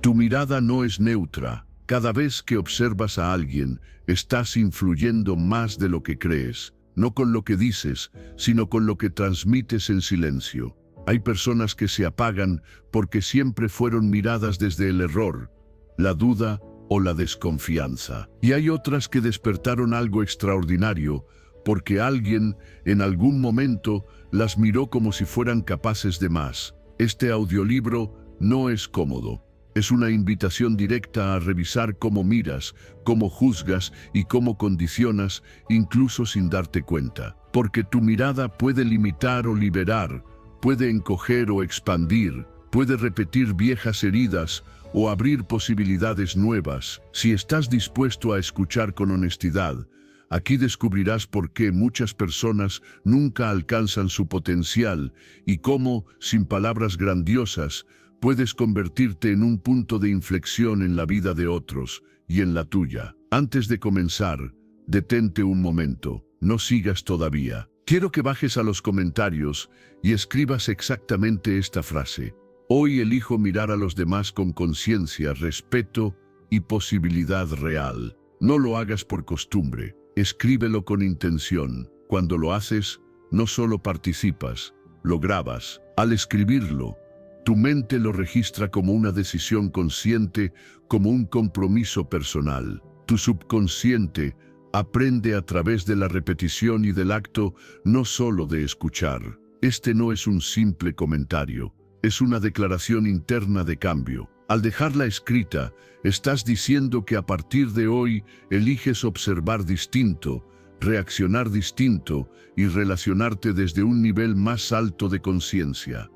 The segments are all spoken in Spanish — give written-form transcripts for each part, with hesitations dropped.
Tu mirada no es neutra. Cada vez que observas a alguien, estás influyendo más de lo que crees, no con lo que dices, sino con lo que transmites en silencio. Hay personas que se apagan porque siempre fueron miradas desde el error, la duda o la desconfianza. Y hay otras que despertaron algo extraordinario porque alguien, en algún momento, las miró como si fueran capaces de más. Este audiolibro no es cómodo. Es una invitación directa a revisar cómo miras, cómo juzgas y cómo condicionas, incluso sin darte cuenta. Porque tu mirada puede limitar o liberar, puede encoger o expandir, puede repetir viejas heridas o abrir posibilidades nuevas. Si estás dispuesto a escuchar con honestidad, aquí descubrirás por qué muchas personas nunca alcanzan su potencial y cómo, sin palabras grandiosas, puedes convertirte en un punto de inflexión en la vida de otros y en la tuya. Antes de comenzar, detente un momento, no sigas todavía. Quiero que bajes a los comentarios y escribas exactamente esta frase. Hoy elijo mirar a los demás con conciencia, respeto y posibilidad real. No lo hagas por costumbre, escríbelo con intención. Cuando lo haces, no solo participas, lo grabas. Al escribirlo, tu mente lo registra como una decisión consciente, como un compromiso personal. Tu subconsciente aprende a través de la repetición y del acto, no solo de escuchar. Este no es un simple comentario, es una declaración interna de cambio. Al dejarla escrita, estás diciendo que a partir de hoy eliges observar distinto, reaccionar distinto y relacionarte desde un nivel más alto de conciencia.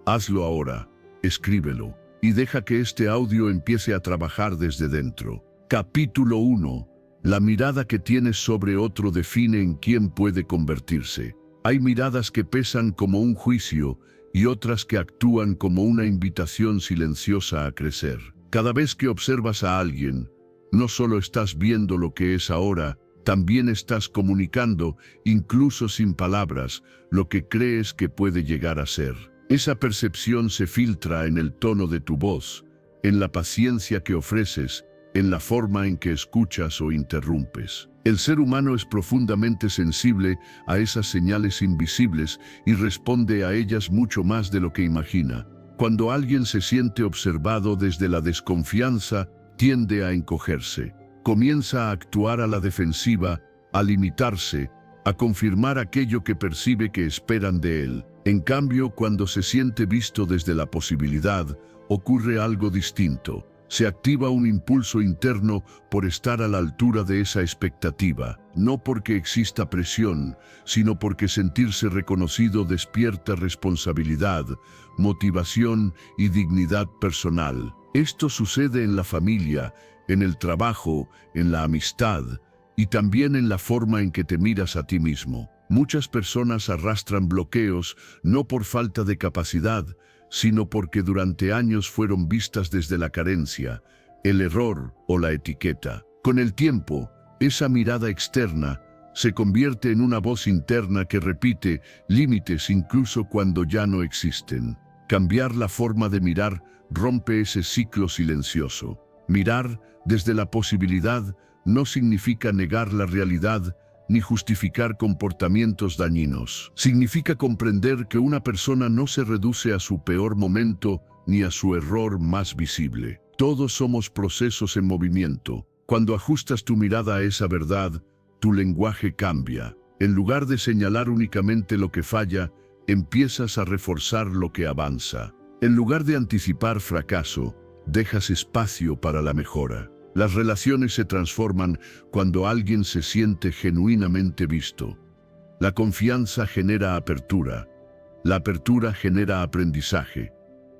Hazlo ahora, escríbelo, y deja que este audio empiece a trabajar desde dentro. Capítulo 1. La mirada que tienes sobre otro define en quién puede convertirse. Hay miradas que pesan como un juicio y otras que actúan como una invitación silenciosa a crecer. Cada vez que observas a alguien, no solo estás viendo lo que es ahora, también estás comunicando, incluso sin palabras, lo que crees que puede llegar a ser. Esa percepción se filtra en el tono de tu voz, en la paciencia que ofreces, en la forma en que escuchas o interrumpes. El ser humano es profundamente sensible a esas señales invisibles y responde a ellas mucho más de lo que imagina. Cuando alguien se siente observado desde la desconfianza, tiende a encogerse. Comienza a actuar a la defensiva, a limitarse, a confirmar aquello que percibe que esperan de él. En cambio, cuando se siente visto desde la posibilidad, ocurre algo distinto. Se activa un impulso interno por estar a la altura de esa expectativa, no porque exista presión, sino porque sentirse reconocido despierta responsabilidad, motivación y dignidad personal. Esto sucede en la familia, en el trabajo, en la amistad y también en la forma en que te miras a ti mismo. Muchas personas arrastran bloqueos no por falta de capacidad, sino porque durante años fueron vistas desde la carencia, el error o la etiqueta. Con el tiempo, esa mirada externa se convierte en una voz interna que repite límites incluso cuando ya no existen. Cambiar la forma de mirar rompe ese ciclo silencioso. Mirar desde la posibilidad no significa negar la realidad ni justificar comportamientos dañinos. Significa comprender que una persona no se reduce a su peor momento ni a su error más visible. Todos somos procesos en movimiento. Cuando ajustas tu mirada a esa verdad, tu lenguaje cambia. En lugar de señalar únicamente lo que falla, empiezas a reforzar lo que avanza. En lugar de anticipar fracaso, dejas espacio para la mejora. Las relaciones se transforman cuando alguien se siente genuinamente visto. La confianza genera apertura, la apertura genera aprendizaje,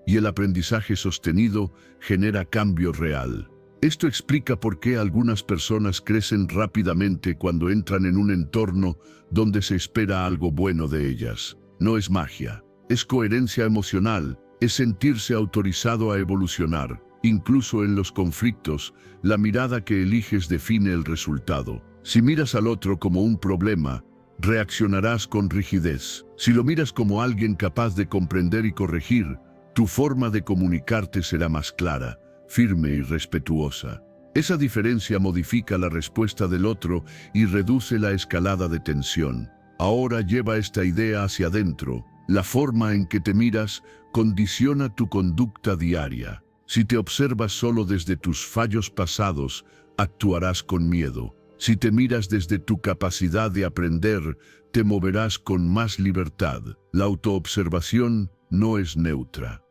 y el aprendizaje sostenido genera cambio real. Esto explica por qué algunas personas crecen rápidamente cuando entran en un entorno donde se espera algo bueno de ellas. No es magia, es coherencia emocional, es sentirse autorizado a evolucionar. Incluso en los conflictos, la mirada que eliges define el resultado. Si miras al otro como un problema, reaccionarás con rigidez. Si lo miras como alguien capaz de comprender y corregir, tu forma de comunicarte será más clara, firme y respetuosa. Esa diferencia modifica la respuesta del otro y reduce la escalada de tensión. Ahora lleva esta idea hacia adentro. La forma en que te miras condiciona tu conducta diaria. Si te observas solo desde tus fallos pasados, actuarás con miedo. Si te miras desde tu capacidad de aprender, te moverás con más libertad. La autoobservación no es neutra.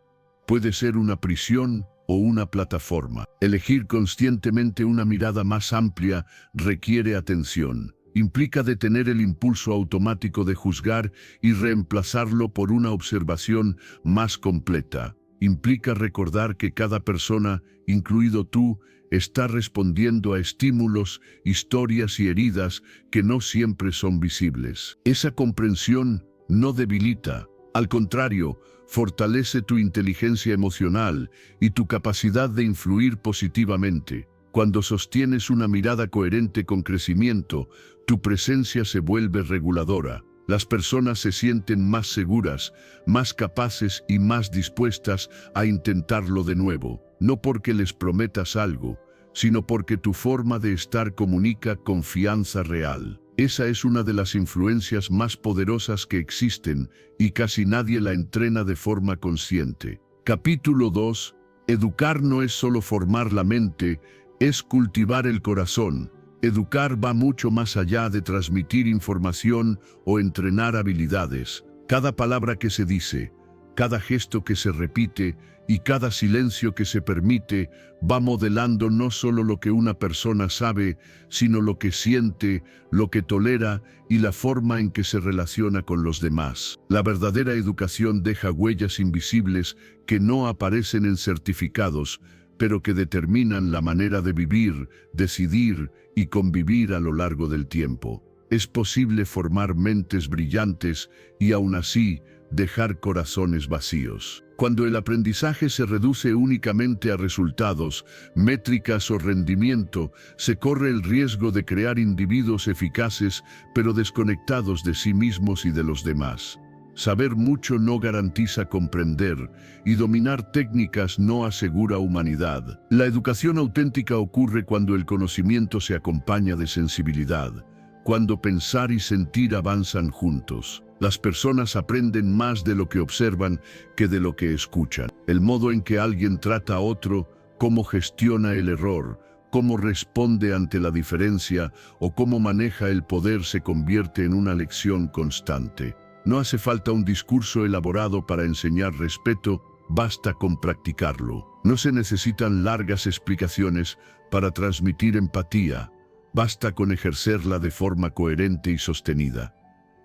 Puede ser una prisión o una plataforma. Elegir conscientemente una mirada más amplia requiere atención. Implica detener el impulso automático de juzgar y reemplazarlo por una observación más completa. Implica recordar que cada persona, incluido tú, está respondiendo a estímulos, historias y heridas que no siempre son visibles. Esa comprensión no debilita, al contrario, fortalece tu inteligencia emocional y tu capacidad de influir positivamente. Cuando sostienes una mirada coherente con crecimiento, tu presencia se vuelve reguladora. Las personas se sienten más seguras, más capaces y más dispuestas a intentarlo de nuevo. No porque les prometas algo, sino porque tu forma de estar comunica confianza real. Esa es una de las influencias más poderosas que existen y casi nadie la entrena de forma consciente. Capítulo 2. Educar no es solo formar la mente, es cultivar el corazón. Educar va mucho más allá de transmitir información o entrenar habilidades. Cada palabra que se dice, cada gesto que se repite y cada silencio que se permite va modelando no solo lo que una persona sabe, sino lo que siente, lo que tolera y la forma en que se relaciona con los demás. La verdadera educación deja huellas invisibles que no aparecen en certificados, pero que determinan la manera de vivir, decidir y convivir a lo largo del tiempo. Es posible formar mentes brillantes y aún así dejar corazones vacíos. Cuando el aprendizaje se reduce únicamente a resultados, métricas o rendimiento, se corre el riesgo de crear individuos eficaces pero desconectados de sí mismos y de los demás. Saber mucho no garantiza comprender, y dominar técnicas no asegura humanidad. La educación auténtica ocurre cuando el conocimiento se acompaña de sensibilidad, cuando pensar y sentir avanzan juntos. Las personas aprenden más de lo que observan que de lo que escuchan. El modo en que alguien trata a otro, cómo gestiona el error, cómo responde ante la diferencia o cómo maneja el poder se convierte en una lección constante. No hace falta un discurso elaborado para enseñar respeto, basta con practicarlo. No se necesitan largas explicaciones para transmitir empatía, basta con ejercerla de forma coherente y sostenida.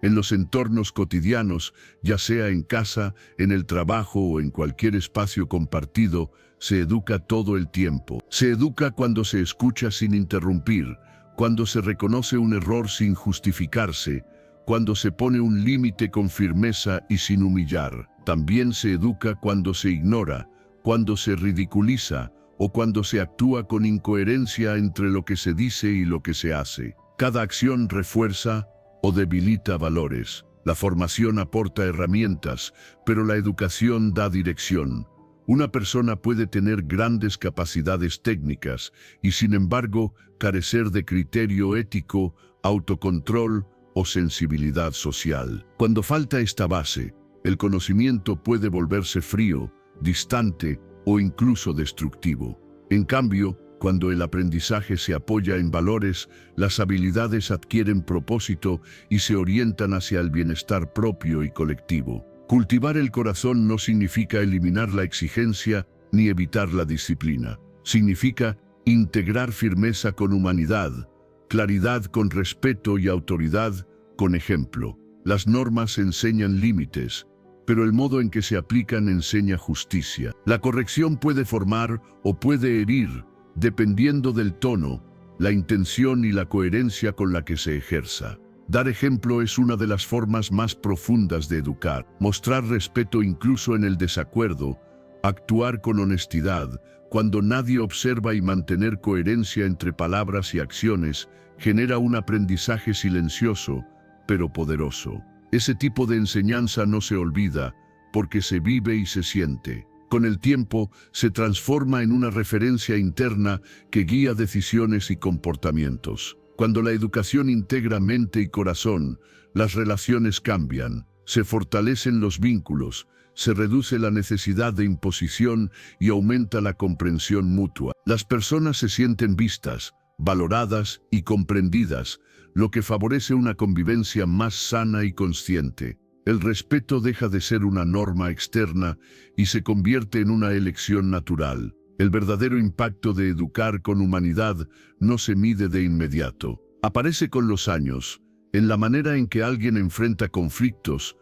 En los entornos cotidianos, ya sea en casa, en el trabajo o en cualquier espacio compartido, se educa todo el tiempo. Se educa cuando se escucha sin interrumpir, cuando se reconoce un error sin justificarse, cuando se pone un límite con firmeza y sin humillar. También se educa cuando se ignora, cuando se ridiculiza o cuando se actúa con incoherencia entre lo que se dice y lo que se hace. Cada acción refuerza o debilita valores. La formación aporta herramientas, pero la educación da dirección. Una persona puede tener grandes capacidades técnicas y, sin embargo, carecer de criterio ético, autocontrol o sensibilidad social. Cuando falta esta base, el conocimiento puede volverse frío, distante o incluso destructivo. En cambio, cuando el aprendizaje se apoya en valores, las habilidades adquieren propósito y se orientan hacia el bienestar propio y colectivo. Cultivar el corazón no significa eliminar la exigencia ni evitar la disciplina. Significa integrar firmeza con humanidad, claridad con respeto y autoridad con ejemplo. Las normas enseñan límites, pero el modo en que se aplican enseña justicia. La corrección puede formar o puede herir, dependiendo del tono, la intención y la coherencia con la que se ejerza. Dar ejemplo es una de las formas más profundas de educar. Mostrar respeto incluso en el desacuerdo, actuar con honestidad, cuando nadie observa y mantener coherencia entre palabras y acciones, genera un aprendizaje silencioso, pero poderoso. Ese tipo de enseñanza no se olvida, porque se vive y se siente. Con el tiempo, se transforma en una referencia interna que guía decisiones y comportamientos. Cuando la educación integra mente y corazón, las relaciones cambian, se fortalecen los vínculos, se reduce la necesidad de imposición y aumenta la comprensión mutua. Las personas se sienten vistas, valoradas y comprendidas, lo que favorece una convivencia más sana y consciente. El respeto deja de ser una norma externa y se convierte en una elección natural. El verdadero impacto de educar con humanidad no se mide de inmediato. Aparece con los años, en la manera en que alguien enfrenta conflictos,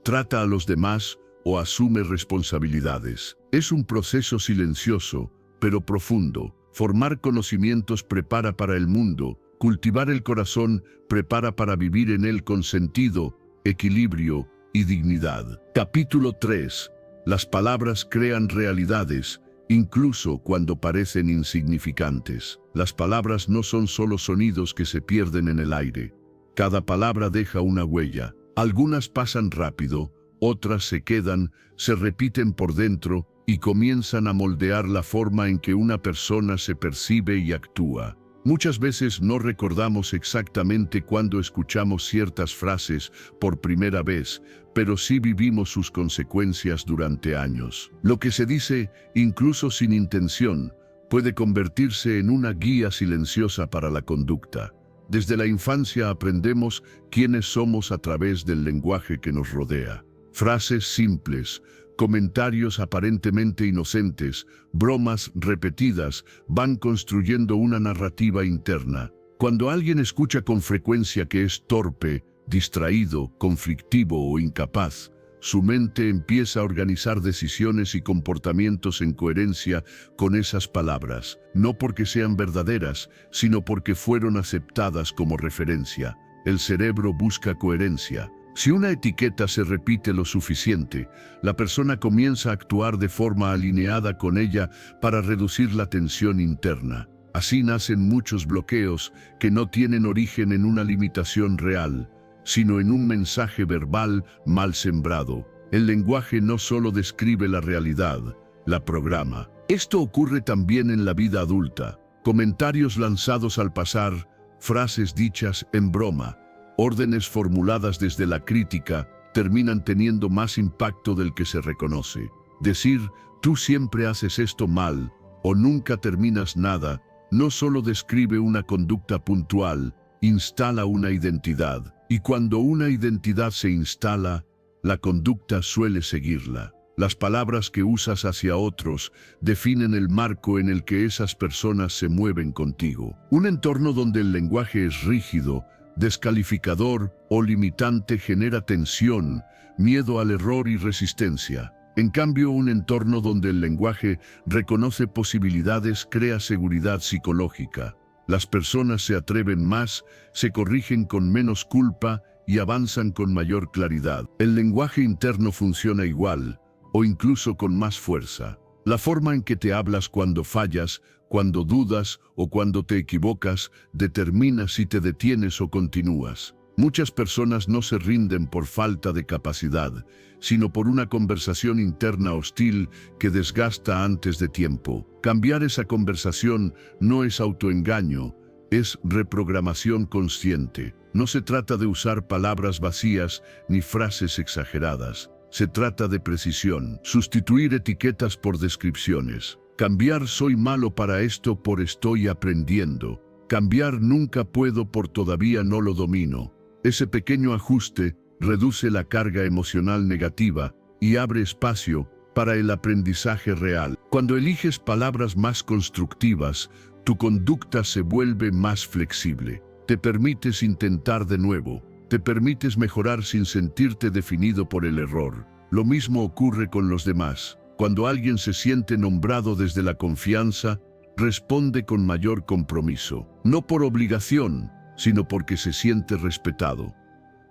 trata a los demás o asume responsabilidades. Es un proceso silencioso, pero profundo. Formar conocimientos prepara para el mundo, cultivar el corazón prepara para vivir en él con sentido, equilibrio y dignidad. Capítulo 3. Las palabras crean realidades, incluso cuando parecen insignificantes. Las palabras no son solo sonidos que se pierden en el aire. Cada palabra deja una huella. Algunas pasan rápido, otras se quedan, se repiten por dentro y comienzan a moldear la forma en que una persona se percibe y actúa. Muchas veces no recordamos exactamente cuándo escuchamos ciertas frases por primera vez, pero sí vivimos sus consecuencias durante años. Lo que se dice, incluso sin intención, puede convertirse en una guía silenciosa para la conducta. Desde la infancia aprendemos quiénes somos a través del lenguaje que nos rodea. Frases simples, comentarios aparentemente inocentes, bromas repetidas, van construyendo una narrativa interna. Cuando alguien escucha con frecuencia que es torpe, distraído, conflictivo o incapaz, su mente empieza a organizar decisiones y comportamientos en coherencia con esas palabras, no porque sean verdaderas, sino porque fueron aceptadas como referencia. El cerebro busca coherencia. Si una etiqueta se repite lo suficiente, la persona comienza a actuar de forma alineada con ella para reducir la tensión interna. Así nacen muchos bloqueos que no tienen origen en una limitación real, sino en un mensaje verbal mal sembrado. El lenguaje no solo describe la realidad, la programa. Esto ocurre también en la vida adulta. Comentarios lanzados al pasar, frases dichas en broma, órdenes formuladas desde la crítica terminan teniendo más impacto del que se reconoce. Decir, tú siempre haces esto mal, o nunca terminas nada, no solo describe una conducta puntual, instala una identidad. Y cuando una identidad se instala, la conducta suele seguirla. Las palabras que usas hacia otros definen el marco en el que esas personas se mueven contigo. Un entorno donde el lenguaje es rígido, descalificador o limitante genera tensión, miedo al error y resistencia. En cambio, un entorno donde el lenguaje reconoce posibilidades crea seguridad psicológica. Las personas se atreven más, se corrigen con menos culpa y avanzan con mayor claridad. El lenguaje interno funciona igual, o incluso con más fuerza. La forma en que te hablas cuando fallas, cuando dudas o cuando te equivocas, determina si te detienes o continúas. Muchas personas no se rinden por falta de capacidad, sino por una conversación interna hostil que desgasta antes de tiempo. Cambiar esa conversación no es autoengaño, es reprogramación consciente. No se trata de usar palabras vacías ni frases exageradas. Se trata de precisión, sustituir etiquetas por descripciones. Cambiar soy malo para esto por estoy aprendiendo. Cambiar nunca puedo por todavía no lo domino. Ese pequeño ajuste reduce la carga emocional negativa y abre espacio para el aprendizaje real. Cuando eliges palabras más constructivas, tu conducta se vuelve más flexible. Te permites intentar de nuevo. Te permites mejorar sin sentirte definido por el error. Lo mismo ocurre con los demás. Cuando alguien se siente nombrado desde la confianza, responde con mayor compromiso. No por obligación, sino porque se siente respetado.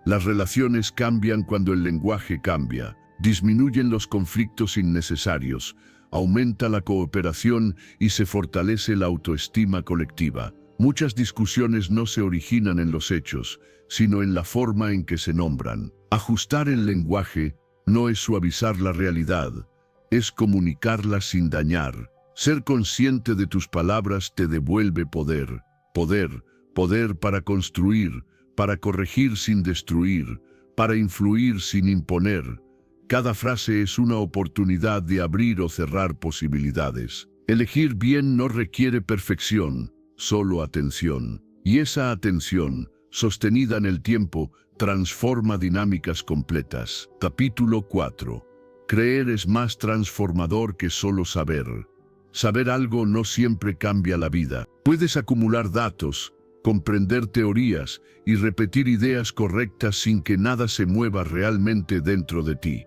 Las relaciones cambian cuando el lenguaje cambia. Disminuyen los conflictos innecesarios, aumenta la cooperación y se fortalece la autoestima colectiva. Muchas discusiones no se originan en los hechos, sino en la forma en que se nombran. Ajustar el lenguaje no es suavizar la realidad, es comunicarlas sin dañar. Ser consciente de tus palabras te devuelve poder. Poder para construir, para corregir sin destruir, para influir sin imponer. Cada frase es una oportunidad de abrir o cerrar posibilidades. Elegir bien no requiere perfección, solo atención. Y esa atención, sostenida en el tiempo, transforma dinámicas completas. Capítulo 4. Creer es más transformador que solo saber. Saber algo no siempre cambia la vida. Puedes acumular datos, comprender teorías y repetir ideas correctas sin que nada se mueva realmente dentro de ti.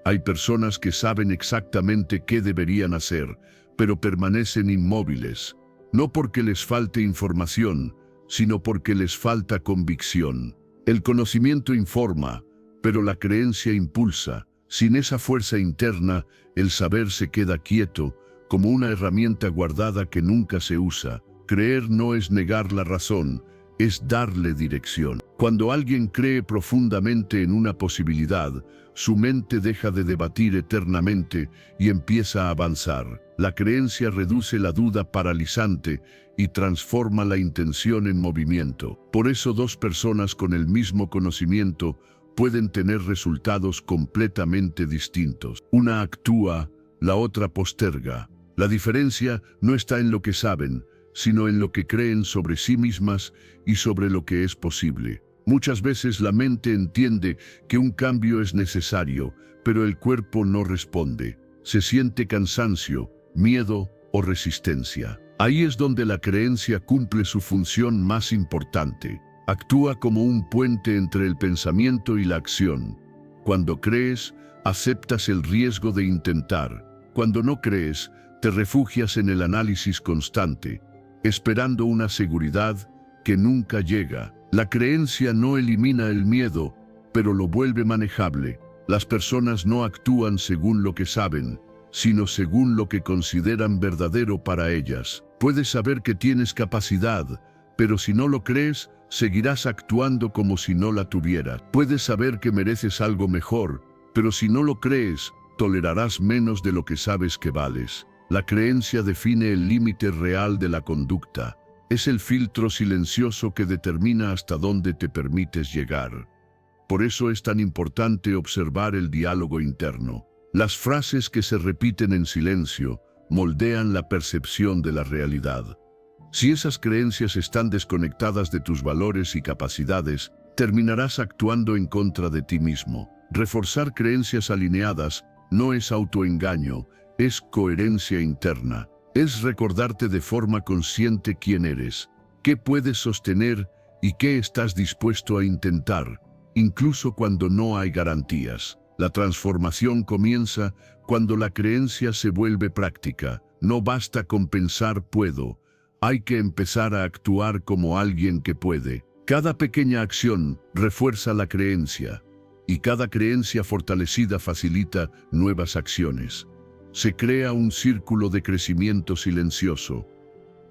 Hay personas que saben exactamente qué deberían hacer, pero permanecen inmóviles, no porque les falte información, sino porque les falta convicción. El conocimiento informa, pero la creencia impulsa. Sin esa fuerza interna, el saber se queda quieto, como una herramienta guardada que nunca se usa. Creer no es negar la razón, es darle dirección. Cuando alguien cree profundamente en una posibilidad, su mente deja de debatir eternamente y empieza a avanzar. La creencia reduce la duda paralizante y transforma la intención en movimiento. Por eso dos personas con el mismo conocimiento pueden tener resultados completamente distintos. Una actúa, la otra posterga. La diferencia no está en lo que saben, sino en lo que creen sobre sí mismas y sobre lo que es posible. Muchas veces la mente entiende que un cambio es necesario, pero el cuerpo no responde. Se siente cansancio, miedo o resistencia. Ahí es donde la creencia cumple su función más importante. Actúa como un puente entre el pensamiento y la acción. Cuando crees, aceptas el riesgo de intentar. Cuando no crees, te refugias en el análisis constante, esperando una seguridad que nunca llega. La creencia no elimina el miedo, pero lo vuelve manejable. Las personas no actúan según lo que saben, sino según lo que consideran verdadero para ellas. Puedes saber que tienes capacidad, pero si no lo crees, seguirás actuando como si no la tuvieras. Puedes saber que mereces algo mejor, pero si no lo crees, tolerarás menos de lo que sabes que vales. La creencia define el límite real de la conducta. Es el filtro silencioso que determina hasta dónde te permites llegar. Por eso es tan importante observar el diálogo interno. Las frases que se repiten en silencio moldean la percepción de la realidad. Si esas creencias están desconectadas de tus valores y capacidades, terminarás actuando en contra de ti mismo. Reforzar creencias alineadas no es autoengaño, es coherencia interna. Es recordarte de forma consciente quién eres, qué puedes sostener y qué estás dispuesto a intentar, incluso cuando no hay garantías. La transformación comienza cuando la creencia se vuelve práctica. No basta con pensar puedo, hay que empezar a actuar como alguien que puede. Cada pequeña acción refuerza la creencia, y cada creencia fortalecida facilita nuevas acciones. Se crea un círculo de crecimiento silencioso.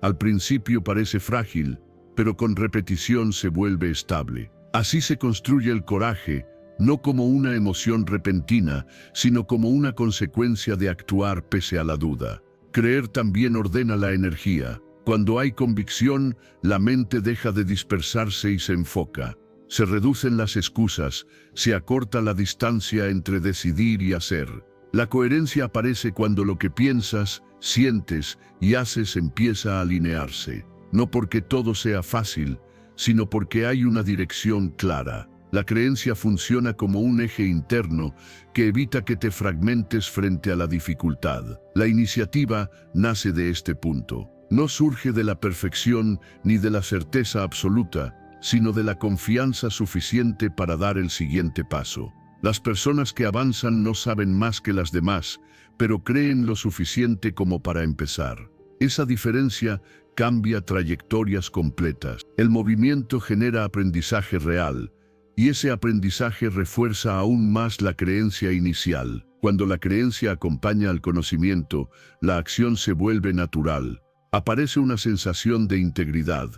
Al principio parece frágil, pero con repetición se vuelve estable. Así se construye el coraje, no como una emoción repentina, sino como una consecuencia de actuar pese a la duda. Creer también ordena la energía. Cuando hay convicción, la mente deja de dispersarse y se enfoca. Se reducen las excusas, se acorta la distancia entre decidir y hacer. La coherencia aparece cuando lo que piensas, sientes y haces empieza a alinearse. No porque todo sea fácil, sino porque hay una dirección clara. La creencia funciona como un eje interno que evita que te fragmentes frente a la dificultad. La iniciativa nace de este punto. No surge de la perfección ni de la certeza absoluta, sino de la confianza suficiente para dar el siguiente paso. Las personas que avanzan no saben más que las demás, pero creen lo suficiente como para empezar. Esa diferencia cambia trayectorias completas. El movimiento genera aprendizaje real, y ese aprendizaje refuerza aún más la creencia inicial. Cuando la creencia acompaña al conocimiento, la acción se vuelve natural. Aparece una sensación de integridad,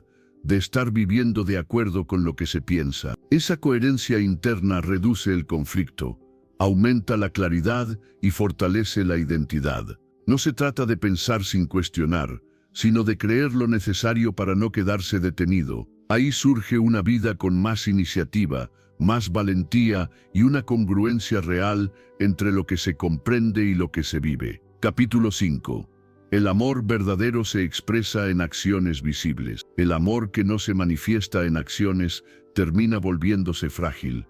de estar viviendo de acuerdo con lo que se piensa. Esa coherencia interna reduce el conflicto, aumenta la claridad y fortalece la identidad. No se trata de pensar sin cuestionar, sino de creer lo necesario para no quedarse detenido. Ahí surge una vida con más iniciativa, más valentía y una congruencia real entre lo que se comprende y lo que se vive. Capítulo 5. El amor verdadero se expresa en acciones visibles. El amor que no se manifiesta en acciones termina volviéndose frágil,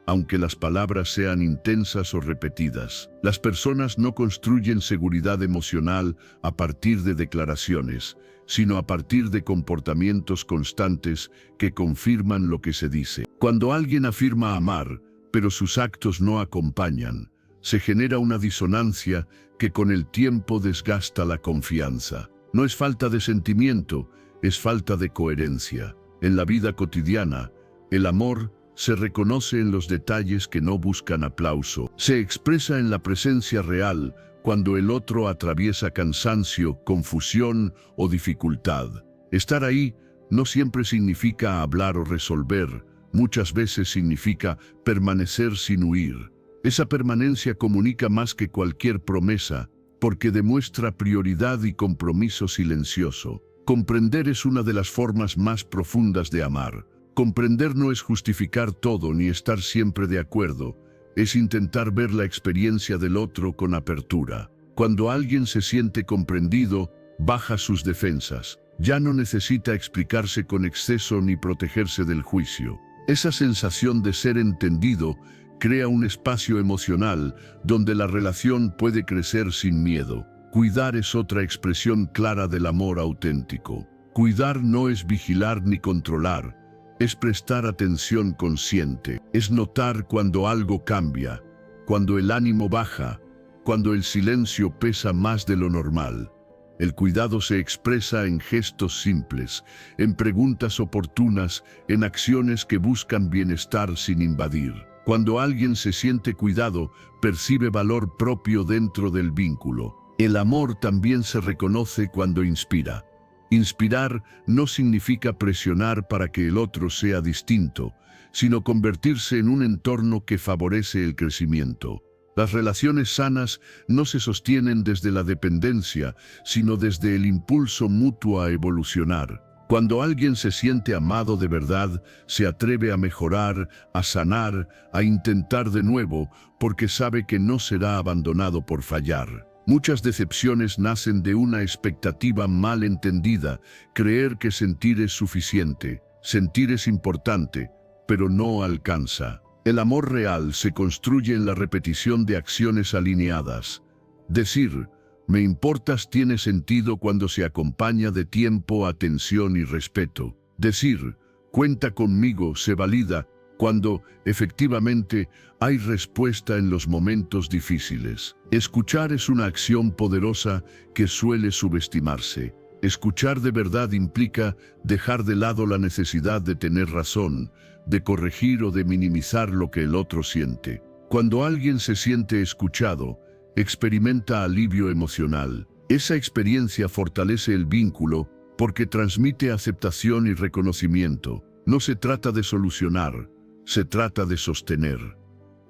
aunque las palabras sean intensas o repetidas. Las personas no construyen seguridad emocional a partir de declaraciones, sino a partir de comportamientos constantes que confirman lo que se dice. Cuando alguien afirma amar, pero sus actos no acompañan, se genera una disonancia que con el tiempo desgasta la confianza. No es falta de sentimiento, es falta de coherencia. En la vida cotidiana, el amor se reconoce en los detalles que no buscan aplauso. Se expresa en la presencia real cuando el otro atraviesa cansancio, confusión o dificultad. Estar ahí no siempre significa hablar o resolver, muchas veces significa permanecer sin huir. Esa permanencia comunica más que cualquier promesa, porque demuestra prioridad y compromiso silencioso. Comprender es una de las formas más profundas de amar. Comprender no es justificar todo ni estar siempre de acuerdo, es intentar ver la experiencia del otro con apertura. Cuando alguien se siente comprendido, baja sus defensas. Ya no necesita explicarse con exceso ni protegerse del juicio. Esa sensación de ser entendido crea un espacio emocional donde la relación puede crecer sin miedo. Cuidar es otra expresión clara del amor auténtico. Cuidar no es vigilar ni controlar, es prestar atención consciente, es notar cuando algo cambia, cuando el ánimo baja, cuando el silencio pesa más de lo normal. El cuidado se expresa en gestos simples, en preguntas oportunas, en acciones que buscan bienestar sin invadir. Cuando alguien se siente cuidado, percibe valor propio dentro del vínculo. El amor también se reconoce cuando inspira. Inspirar no significa presionar para que el otro sea distinto, sino convertirse en un entorno que favorece el crecimiento. Las relaciones sanas no se sostienen desde la dependencia, sino desde el impulso mutuo a evolucionar. Cuando alguien se siente amado de verdad, se atreve a mejorar, a sanar, a intentar de nuevo, porque sabe que no será abandonado por fallar. Muchas decepciones nacen de una expectativa mal entendida, creer que sentir es suficiente, sentir es importante, pero no alcanza. El amor real se construye en la repetición de acciones alineadas. Decir, me importas tiene sentido cuando se acompaña de tiempo, atención y respeto. Decir, cuenta conmigo, se valida cuando, efectivamente, hay respuesta en los momentos difíciles. Escuchar es una acción poderosa que suele subestimarse. Escuchar de verdad implica dejar de lado la necesidad de tener razón, de corregir o de minimizar lo que el otro siente. Cuando alguien se siente escuchado, experimenta alivio emocional. Esa experiencia fortalece el vínculo porque transmite aceptación y reconocimiento. No se trata de solucionar, se trata de sostener.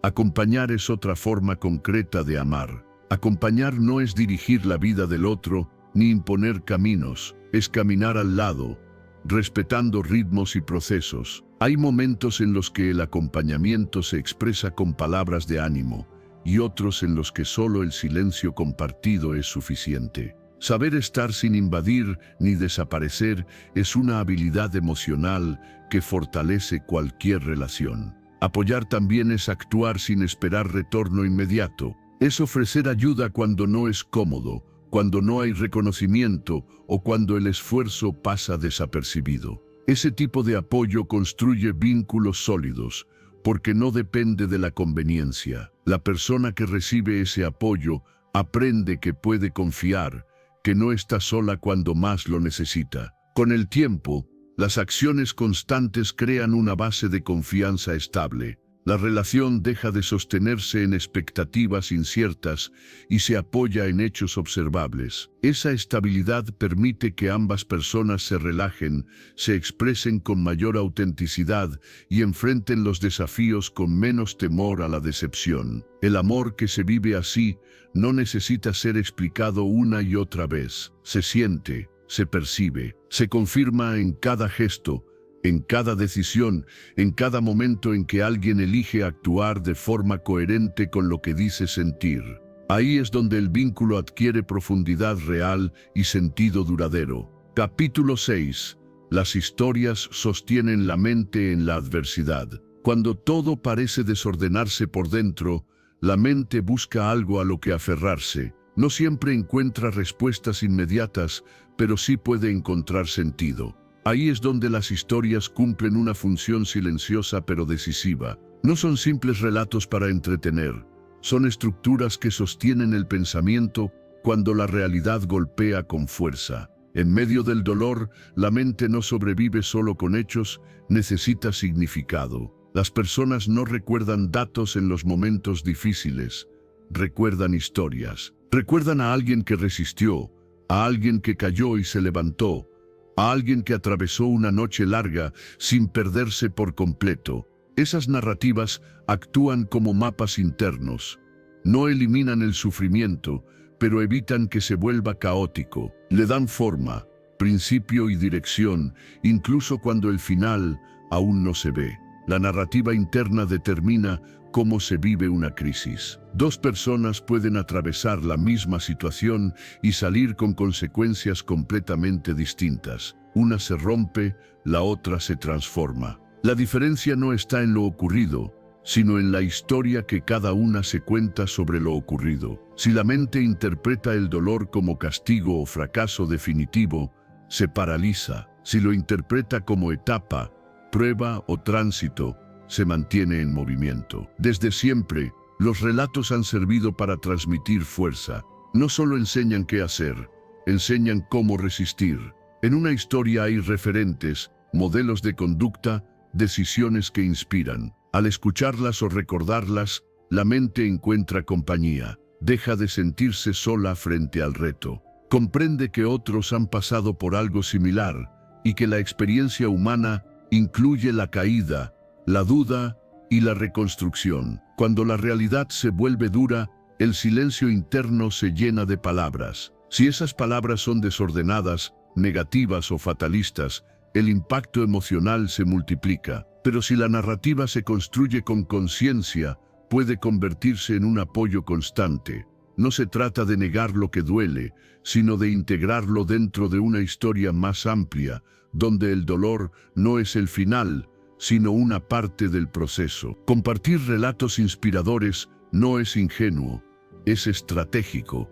Acompañar es otra forma concreta de amar. Acompañar no es dirigir la vida del otro, ni imponer caminos, es caminar al lado, respetando ritmos y procesos. Hay momentos en los que el acompañamiento se expresa con palabras de ánimo, y otros en los que solo el silencio compartido es suficiente. Saber estar sin invadir ni desaparecer es una habilidad emocional que fortalece cualquier relación. Apoyar también es actuar sin esperar retorno inmediato. Es ofrecer ayuda cuando no es cómodo, cuando no hay reconocimiento o cuando el esfuerzo pasa desapercibido. Ese tipo de apoyo construye vínculos sólidos, porque no depende de la conveniencia. La persona que recibe ese apoyo aprende que puede confiar, que no está sola cuando más lo necesita. Con el tiempo, las acciones constantes crean una base de confianza estable. La relación deja de sostenerse en expectativas inciertas y se apoya en hechos observables. Esa estabilidad permite que ambas personas se relajen, se expresen con mayor autenticidad y enfrenten los desafíos con menos temor a la decepción. El amor que se vive así no necesita ser explicado una y otra vez. Se siente, se percibe, se confirma en cada gesto, en cada decisión, en cada momento en que alguien elige actuar de forma coherente con lo que dice sentir. Ahí es donde el vínculo adquiere profundidad real y sentido duradero. Capítulo 6. Las historias sostienen la mente en la adversidad. Cuando todo parece desordenarse por dentro, la mente busca algo a lo que aferrarse. No siempre encuentra respuestas inmediatas, pero sí puede encontrar sentido. Ahí es donde las historias cumplen una función silenciosa pero decisiva. No son simples relatos para entretener, son estructuras que sostienen el pensamiento cuando la realidad golpea con fuerza. En medio del dolor, la mente no sobrevive solo con hechos, necesita significado. Las personas no recuerdan datos en los momentos difíciles, recuerdan historias. Recuerdan a alguien que resistió, a alguien que cayó y se levantó, a alguien que atravesó una noche larga sin perderse por completo. Esas narrativas actúan como mapas internos. No eliminan el sufrimiento, pero evitan que se vuelva caótico. Le dan forma, principio y dirección, incluso cuando el final aún no se ve. La narrativa interna determina cómo se vive una crisis. Dos personas pueden atravesar la misma situación y salir con consecuencias completamente distintas. Una se rompe, la otra se transforma. La diferencia no está en lo ocurrido, sino en la historia que cada una se cuenta sobre lo ocurrido. Si la mente interpreta el dolor como castigo o fracaso definitivo, se paraliza. Si lo interpreta como etapa, prueba o tránsito, se mantiene en movimiento. Desde siempre, los relatos han servido para transmitir fuerza. No solo enseñan qué hacer, enseñan cómo resistir. En una historia hay referentes, modelos de conducta, decisiones que inspiran. Al escucharlas o recordarlas, la mente encuentra compañía. Deja de sentirse sola frente al reto. Comprende que otros han pasado por algo similar y que la experiencia humana incluye la caída, la duda y la reconstrucción. Cuando la realidad se vuelve dura, el silencio interno se llena de palabras. Si esas palabras son desordenadas, negativas o fatalistas, el impacto emocional se multiplica. Pero si la narrativa se construye con conciencia, puede convertirse en un apoyo constante. No se trata de negar lo que duele, sino de integrarlo dentro de una historia más amplia, donde el dolor no es el final, sino una parte del proceso. Compartir relatos inspiradores no es ingenuo, es estratégico.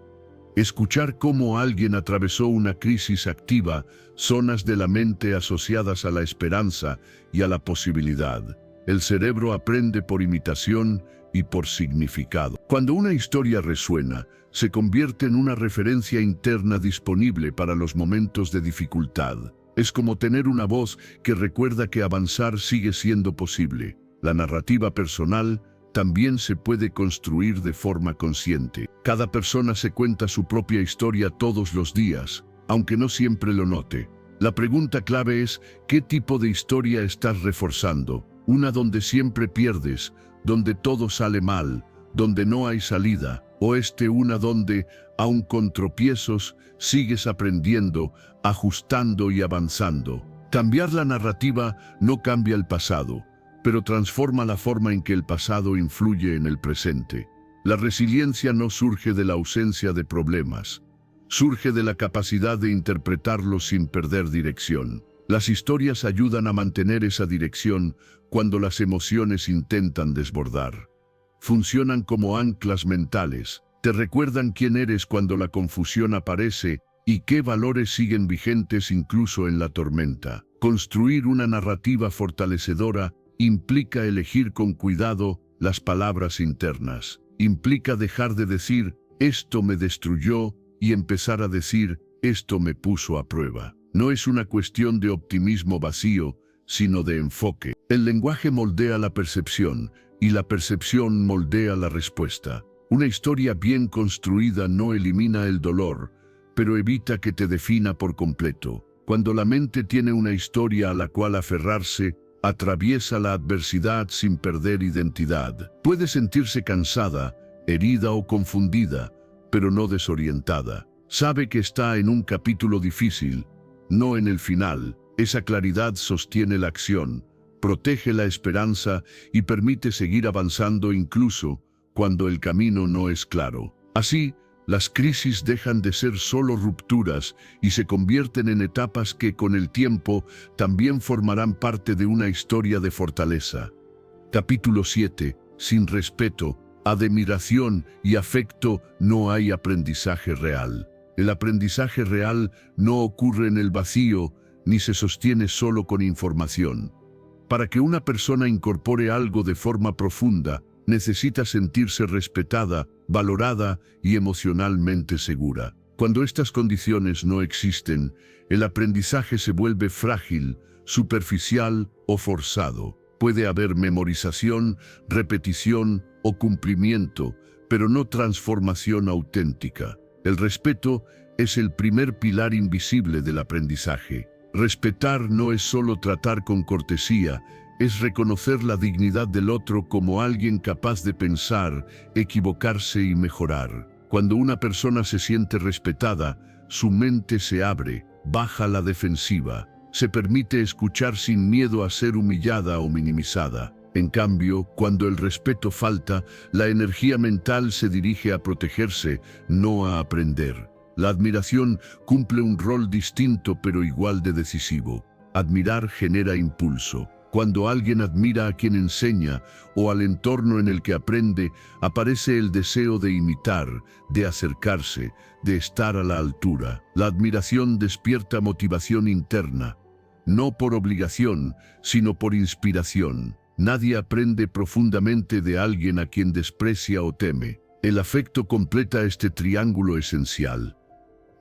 Escuchar cómo alguien atravesó una crisis activa zonas de la mente asociadas a la esperanza y a la posibilidad. El cerebro aprende por imitación y por significado. Cuando una historia resuena, se convierte en una referencia interna disponible para los momentos de dificultad. Es como tener una voz que recuerda que avanzar sigue siendo posible. La narrativa personal también se puede construir de forma consciente. Cada persona se cuenta su propia historia todos los días, aunque no siempre lo note. La pregunta clave es, ¿qué tipo de historia estás reforzando? Una donde siempre pierdes, donde todo sale mal, donde no hay salida, o una donde, aun con tropiezos, sigues aprendiendo, ajustando y avanzando. Cambiar la narrativa no cambia el pasado, pero transforma la forma en que el pasado influye en el presente. La resiliencia no surge de la ausencia de problemas, surge de la capacidad de interpretarlos sin perder dirección. Las historias ayudan a mantener esa dirección cuando las emociones intentan desbordar. Funcionan como anclas mentales, te recuerdan quién eres cuando la confusión aparece y qué valores siguen vigentes incluso en la tormenta. Construir una narrativa fortalecedora implica elegir con cuidado las palabras internas. Implica dejar de decir, esto me destruyó, y empezar a decir, esto me puso a prueba. No es una cuestión de optimismo vacío, sino de enfoque. El lenguaje moldea la percepción, y la percepción moldea la respuesta. Una historia bien construida no elimina el dolor, pero evita que te defina por completo. Cuando la mente tiene una historia a la cual aferrarse, atraviesa la adversidad sin perder identidad. Puede sentirse cansada, herida o confundida, pero no desorientada. Sabe que está en un capítulo difícil, no en el final. Esa claridad sostiene la acción, protege la esperanza y permite seguir avanzando incluso cuando el camino no es claro. Así, las crisis dejan de ser solo rupturas y se convierten en etapas que con el tiempo también formarán parte de una historia de fortaleza. Capítulo 7. Sin respeto, admiración y afecto no hay aprendizaje real. El aprendizaje real no ocurre en el vacío ni se sostiene solo con información. Para que una persona incorpore algo de forma profunda, necesita sentirse respetada, valorada y emocionalmente segura. Cuando estas condiciones no existen, el aprendizaje se vuelve frágil, superficial o forzado. Puede haber memorización, repetición o cumplimiento, pero no transformación auténtica. El respeto es el primer pilar invisible del aprendizaje. Respetar no es solo tratar con cortesía, es reconocer la dignidad del otro como alguien capaz de pensar, equivocarse y mejorar. Cuando una persona se siente respetada, su mente se abre, baja la defensiva, se permite escuchar sin miedo a ser humillada o minimizada. En cambio, cuando el respeto falta, la energía mental se dirige a protegerse, no a aprender. La admiración cumple un rol distinto pero igual de decisivo. Admirar genera impulso. Cuando alguien admira a quien enseña o al entorno en el que aprende, aparece el deseo de imitar, de acercarse, de estar a la altura. La admiración despierta motivación interna, no por obligación, sino por inspiración. Nadie aprende profundamente de alguien a quien desprecia o teme. El afecto completa este triángulo esencial.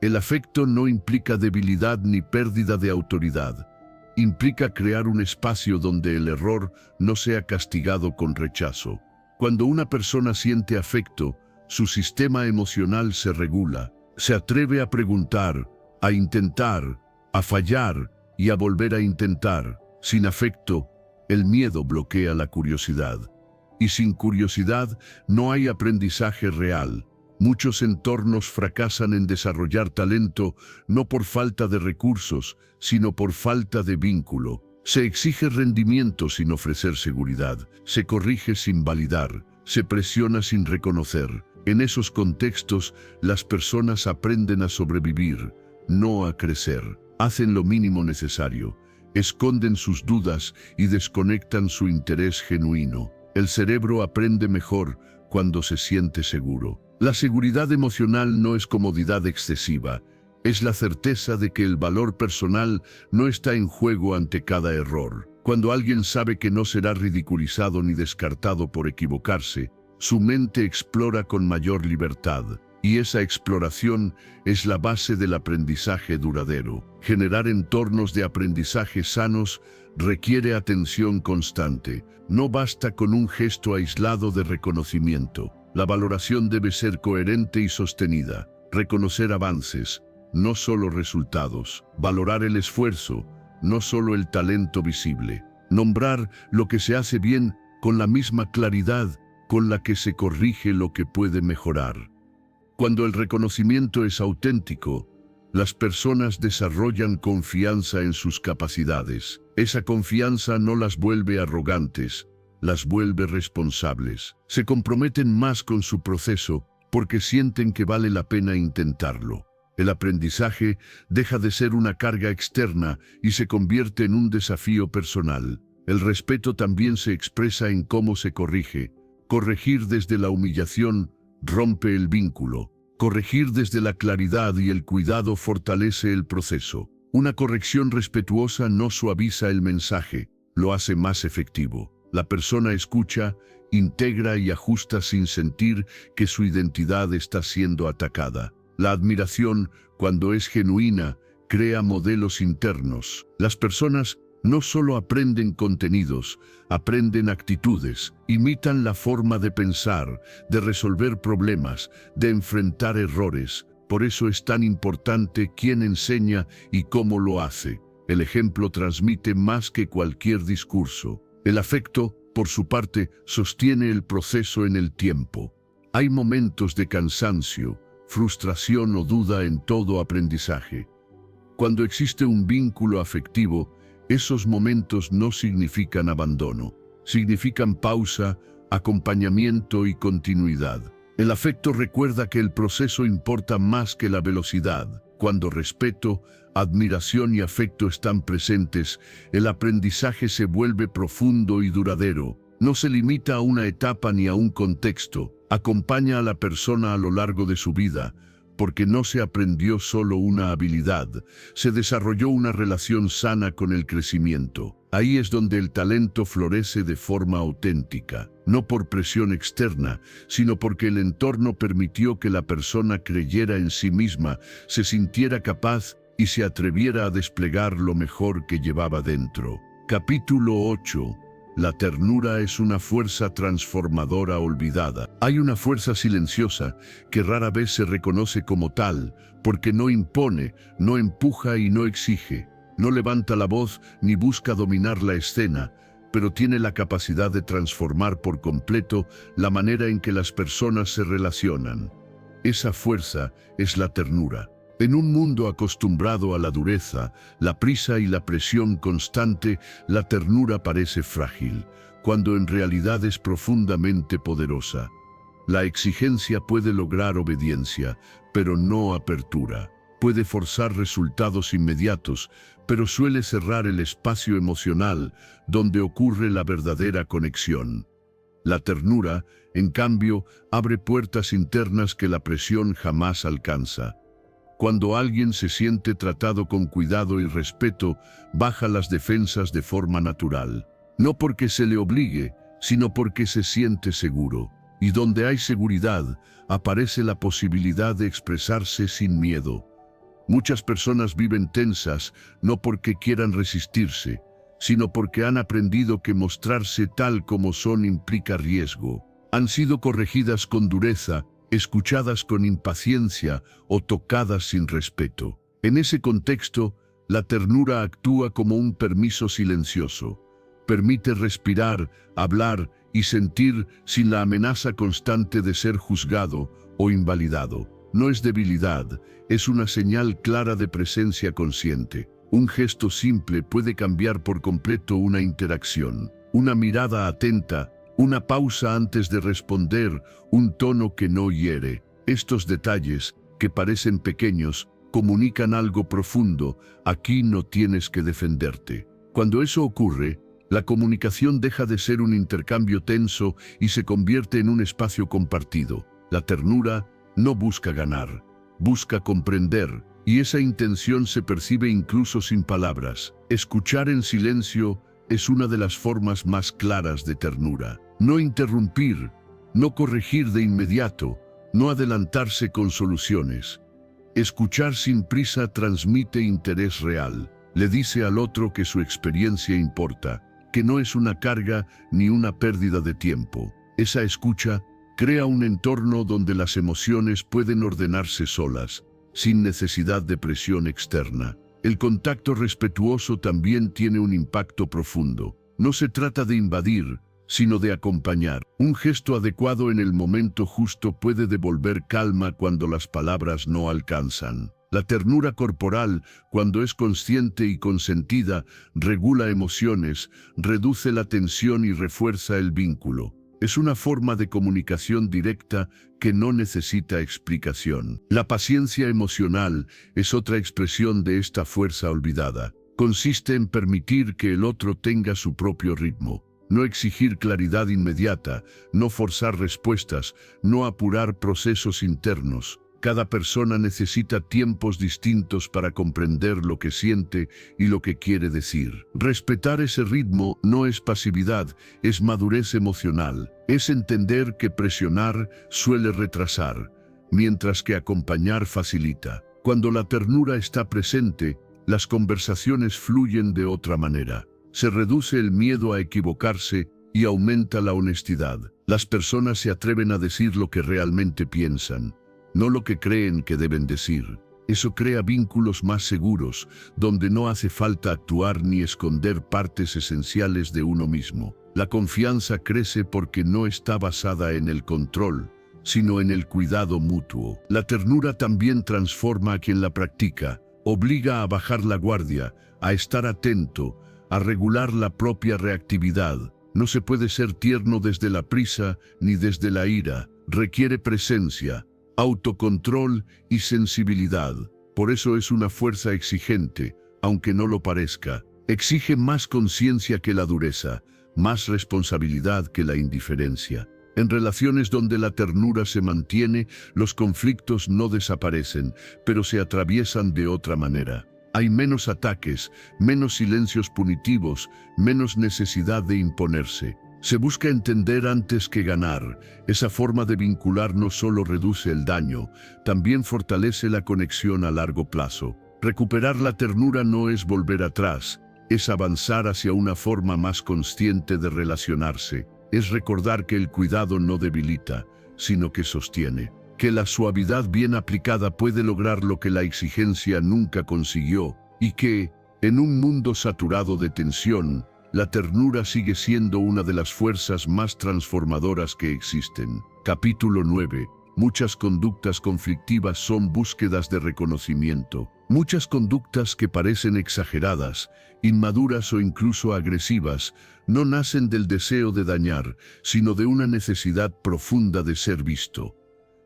El afecto no implica debilidad ni pérdida de autoridad. Implica crear un espacio donde el error no sea castigado con rechazo. Cuando una persona siente afecto, su sistema emocional se regula, se atreve a preguntar, a intentar, a fallar y a volver a intentar. Sin afecto, el miedo bloquea la curiosidad. Y sin curiosidad no hay aprendizaje real. Muchos entornos fracasan en desarrollar talento no por falta de recursos, sino por falta de vínculo. Se exige rendimiento sin ofrecer seguridad, se corrige sin validar, se presiona sin reconocer. En esos contextos, las personas aprenden a sobrevivir, no a crecer. Hacen lo mínimo necesario, esconden sus dudas y desconectan su interés genuino. El cerebro aprende mejor cuando se siente seguro. La seguridad emocional no es comodidad excesiva, es la certeza de que el valor personal no está en juego ante cada error. Cuando alguien sabe que no será ridiculizado ni descartado por equivocarse, su mente explora con mayor libertad, y esa exploración es la base del aprendizaje duradero. Generar entornos de aprendizaje sanos requiere atención constante. No basta con un gesto aislado de reconocimiento. La valoración debe ser coherente y sostenida. Reconocer avances, no solo resultados. Valorar el esfuerzo, no solo el talento visible. Nombrar lo que se hace bien con la misma claridad con la que se corrige lo que puede mejorar. Cuando el reconocimiento es auténtico, las personas desarrollan confianza en sus capacidades. Esa confianza no las vuelve arrogantes, las vuelve responsables. Se comprometen más con su proceso porque sienten que vale la pena intentarlo. El aprendizaje deja de ser una carga externa y se convierte en un desafío personal. El respeto también se expresa en cómo se corrige. Corregir desde la humillación rompe el vínculo. Corregir desde la claridad y el cuidado fortalece el proceso. Una corrección respetuosa no suaviza el mensaje, lo hace más efectivo. La persona escucha, integra y ajusta sin sentir que su identidad está siendo atacada. La admiración, cuando es genuina, crea modelos internos. Las personas No solo aprenden contenidos, aprenden actitudes, imitan la forma de pensar, de resolver problemas, de enfrentar errores. Por eso es tan importante quién enseña y cómo lo hace. El ejemplo transmite más que cualquier discurso. El afecto, por su parte, sostiene el proceso en el tiempo. Hay momentos de cansancio, frustración o duda en todo aprendizaje. Cuando existe un vínculo afectivo, esos momentos no significan abandono, significan pausa, acompañamiento y continuidad. El afecto recuerda que el proceso importa más que la velocidad. Cuando respeto, admiración y afecto están presentes, el aprendizaje se vuelve profundo y duradero. No se limita a una etapa ni a un contexto, acompaña a la persona a lo largo de su vida, porque no se aprendió solo una habilidad, se desarrolló una relación sana con el crecimiento. Ahí es donde el talento florece de forma auténtica, no por presión externa, sino porque el entorno permitió que la persona creyera en sí misma, se sintiera capaz y se atreviera a desplegar lo mejor que llevaba dentro. Capítulo 8. La ternura es una fuerza transformadora olvidada. Hay una fuerza silenciosa que rara vez se reconoce como tal, porque no impone, no empuja y no exige. No levanta la voz ni busca dominar la escena, pero tiene la capacidad de transformar por completo la manera en que las personas se relacionan. Esa fuerza es la ternura. En un mundo acostumbrado a la dureza, la prisa y la presión constante, la ternura parece frágil, cuando en realidad es profundamente poderosa. La exigencia puede lograr obediencia, pero no apertura. Puede forzar resultados inmediatos, pero suele cerrar el espacio emocional donde ocurre la verdadera conexión. La ternura, en cambio, abre puertas internas que la presión jamás alcanza. Cuando alguien se siente tratado con cuidado y respeto, baja las defensas de forma natural. No porque se le obligue, sino porque se siente seguro. Y donde hay seguridad, aparece la posibilidad de expresarse sin miedo. Muchas personas viven tensas, no porque quieran resistirse, sino porque han aprendido que mostrarse tal como son implica riesgo. Han sido corregidas con dureza, escuchadas con impaciencia o tocadas sin respeto. En ese contexto, la ternura actúa como un permiso silencioso. Permite respirar, hablar y sentir sin la amenaza constante de ser juzgado o invalidado. No es debilidad, es una señal clara de presencia consciente. Un gesto simple puede cambiar por completo una interacción. Una mirada atenta, una pausa antes de responder, un tono que no hiere. Estos detalles, que parecen pequeños, comunican algo profundo. Aquí no tienes que defenderte. Cuando eso ocurre, la comunicación deja de ser un intercambio tenso y se convierte en un espacio compartido. La ternura no busca ganar, busca comprender, y esa intención se percibe incluso sin palabras. Escuchar en silencio es una de las formas más claras de ternura. No interrumpir, no corregir de inmediato, no adelantarse con soluciones. Escuchar sin prisa transmite interés real. Le dice al otro que su experiencia importa, que no es una carga ni una pérdida de tiempo. Esa escucha crea un entorno donde las emociones pueden ordenarse solas, sin necesidad de presión externa. El contacto respetuoso también tiene un impacto profundo. No se trata de invadir, sino de acompañar. Un gesto adecuado en el momento justo puede devolver calma cuando las palabras no alcanzan. La ternura corporal, cuando es consciente y consentida, regula emociones, reduce la tensión y refuerza el vínculo. Es una forma de comunicación directa que no necesita explicación. La paciencia emocional es otra expresión de esta fuerza olvidada. Consiste en permitir que el otro tenga su propio ritmo. No exigir claridad inmediata, no forzar respuestas, no apurar procesos internos. Cada persona necesita tiempos distintos para comprender lo que siente y lo que quiere decir. Respetar ese ritmo no es pasividad, es madurez emocional. Es entender que presionar suele retrasar, mientras que acompañar facilita. Cuando la ternura está presente, las conversaciones fluyen de otra manera. Se reduce el miedo a equivocarse y aumenta la honestidad. Las personas se atreven a decir lo que realmente piensan, no lo que creen que deben decir. Eso crea vínculos más seguros, donde no hace falta actuar ni esconder partes esenciales de uno mismo. La confianza crece porque no está basada en el control, sino en el cuidado mutuo. La ternura también transforma a quien la practica, obliga a bajar la guardia, a estar atento, a regular la propia reactividad. No se puede ser tierno desde la prisa ni desde la ira. Requiere presencia, autocontrol y sensibilidad. Por eso es una fuerza exigente, aunque no lo parezca. Exige más conciencia que la dureza, más responsabilidad que la indiferencia. En relaciones donde la ternura se mantiene, los conflictos no desaparecen, pero se atraviesan de otra manera. Hay menos ataques, menos silencios punitivos, menos necesidad de imponerse. Se busca entender antes que ganar. Esa forma de vincular no solo reduce el daño, también fortalece la conexión a largo plazo. Recuperar la ternura no es volver atrás, es avanzar hacia una forma más consciente de relacionarse. Es recordar que el cuidado no debilita, sino que sostiene. Que la suavidad bien aplicada puede lograr lo que la exigencia nunca consiguió, y que, en un mundo saturado de tensión, la ternura sigue siendo una de las fuerzas más transformadoras que existen. Capítulo 9. Muchas conductas conflictivas son búsquedas de reconocimiento. Muchas conductas que parecen exageradas, inmaduras o incluso agresivas, no nacen del deseo de dañar, sino de una necesidad profunda de ser visto.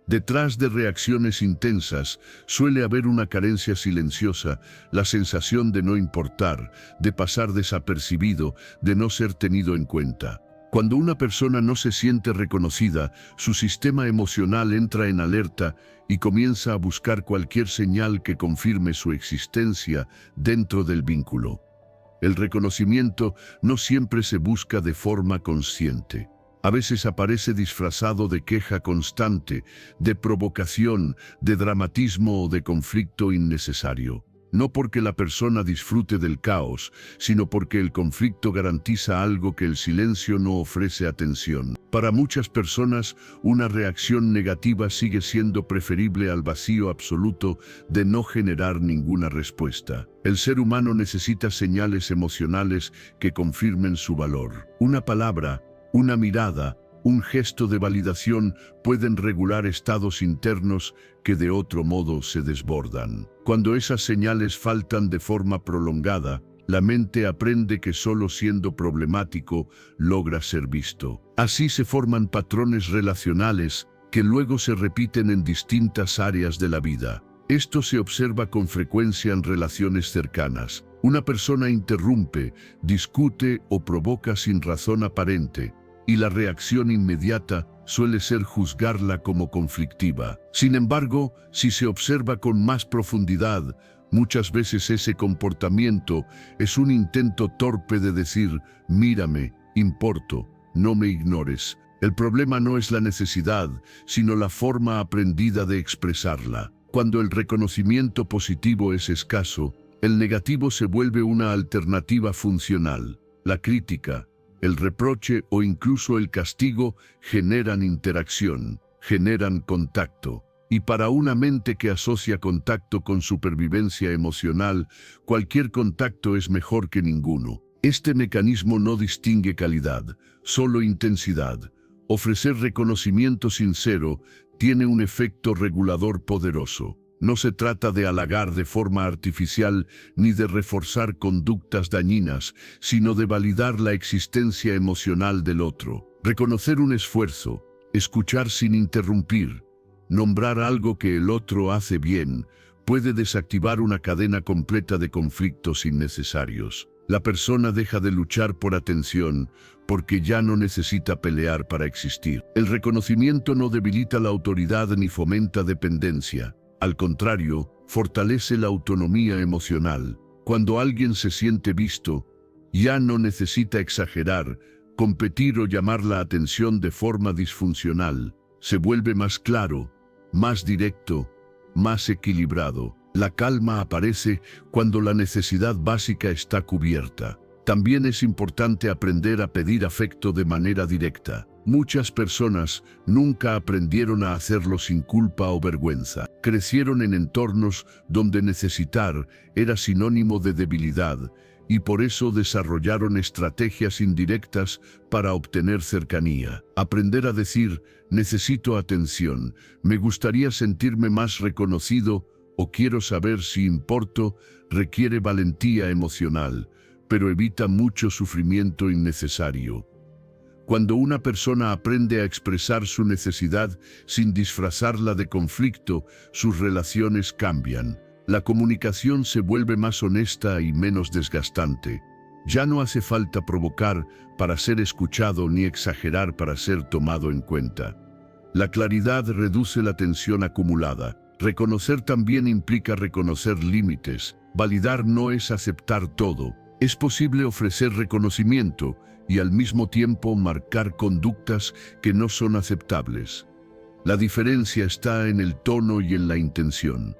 Detrás de reacciones intensas suele haber una carencia silenciosa, la sensación de no importar, de pasar desapercibido, de no ser tenido en cuenta. Cuando una persona no se siente reconocida, su sistema emocional entra en alerta y comienza a buscar cualquier señal que confirme su existencia dentro del vínculo. El reconocimiento no siempre se busca de forma consciente. A veces aparece disfrazado de queja constante, de provocación, de dramatismo o de conflicto innecesario. No porque la persona disfrute del caos, sino porque el conflicto garantiza algo que el silencio no ofrece atención. Para muchas personas, una reacción negativa sigue siendo preferible al vacío absoluto de no generar ninguna respuesta. El ser humano necesita señales emocionales que confirmen su valor. Una palabra, una mirada, un gesto de validación pueden regular estados internos que de otro modo se desbordan. Cuando esas señales faltan de forma prolongada, la mente aprende que solo siendo problemático logra ser visto. Así se forman patrones relacionales que luego se repiten en distintas áreas de la vida. Esto se observa con frecuencia en relaciones cercanas. Una persona interrumpe, discute o provoca sin razón aparente, y la reacción inmediata suele ser juzgarla como conflictiva. Sin embargo, si se observa con más profundidad, muchas veces ese comportamiento es un intento torpe de decir, mírame, importo, no me ignores. El problema no es la necesidad, sino la forma aprendida de expresarla. Cuando el reconocimiento positivo es escaso, el negativo se vuelve una alternativa funcional. La crítica, el reproche o incluso el castigo generan interacción, generan contacto. Y para una mente que asocia contacto con supervivencia emocional, cualquier contacto es mejor que ninguno. Este mecanismo no distingue calidad, solo intensidad. Ofrecer reconocimiento sincero tiene un efecto regulador poderoso. No se trata de halagar de forma artificial ni de reforzar conductas dañinas, sino de validar la existencia emocional del otro. Reconocer un esfuerzo, escuchar sin interrumpir, nombrar algo que el otro hace bien, puede desactivar una cadena completa de conflictos innecesarios. La persona deja de luchar por atención porque ya no necesita pelear para existir. El reconocimiento no debilita la autoridad ni fomenta dependencia. Al contrario, fortalece la autonomía emocional. Cuando alguien se siente visto, ya no necesita exagerar, competir o llamar la atención de forma disfuncional. Se vuelve más claro, más directo, más equilibrado. La calma aparece cuando la necesidad básica está cubierta. También es importante aprender a pedir afecto de manera directa. Muchas personas nunca aprendieron a hacerlo sin culpa o vergüenza. Crecieron en entornos donde necesitar era sinónimo de debilidad y por eso desarrollaron estrategias indirectas para obtener cercanía. Aprender a decir, necesito atención, me gustaría sentirme más reconocido o quiero saber si importo, requiere valentía emocional, pero evita mucho sufrimiento innecesario. Cuando una persona aprende a expresar su necesidad sin disfrazarla de conflicto, sus relaciones cambian. La comunicación se vuelve más honesta y menos desgastante. Ya no hace falta provocar para ser escuchado ni exagerar para ser tomado en cuenta. La claridad reduce la tensión acumulada. Reconocer también implica reconocer límites. Validar no es aceptar todo. Es posible ofrecer reconocimiento y al mismo tiempo marcar conductas que no son aceptables. La diferencia está en el tono y en la intención.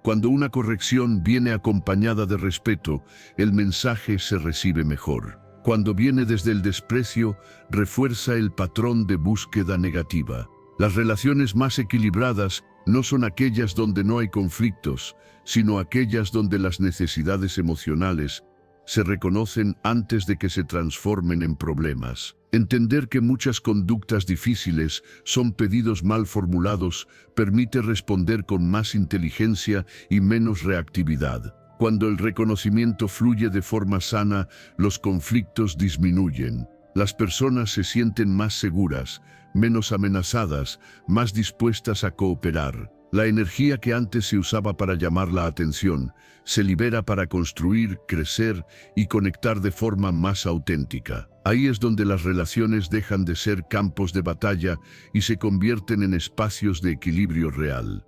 Cuando una corrección viene acompañada de respeto, el mensaje se recibe mejor. Cuando viene desde el desprecio, refuerza el patrón de búsqueda negativa. Las relaciones más equilibradas no son aquellas donde no hay conflictos, sino aquellas donde las necesidades emocionales se reconocen antes de que se transformen en problemas. Entender que muchas conductas difíciles son pedidos mal formulados permite responder con más inteligencia y menos reactividad. Cuando el reconocimiento fluye de forma sana, los conflictos disminuyen. Las personas se sienten más seguras, menos amenazadas, más dispuestas a cooperar. La energía que antes se usaba para llamar la atención se libera para construir, crecer y conectar de forma más auténtica. Ahí es donde las relaciones dejan de ser campos de batalla y se convierten en espacios de equilibrio real.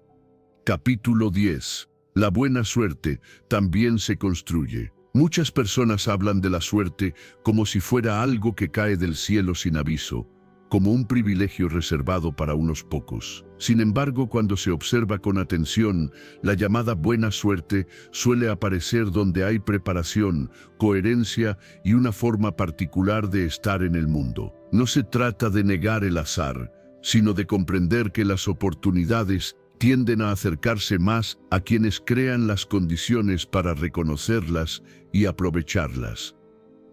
Capítulo 10. La buena suerte también se construye. Muchas personas hablan de la suerte como si fuera algo que cae del cielo sin aviso, como un privilegio reservado para unos pocos. Sin embargo, cuando se observa con atención, la llamada buena suerte suele aparecer donde hay preparación, coherencia y una forma particular de estar en el mundo. No se trata de negar el azar, sino de comprender que las oportunidades tienden a acercarse más a quienes crean las condiciones para reconocerlas y aprovecharlas.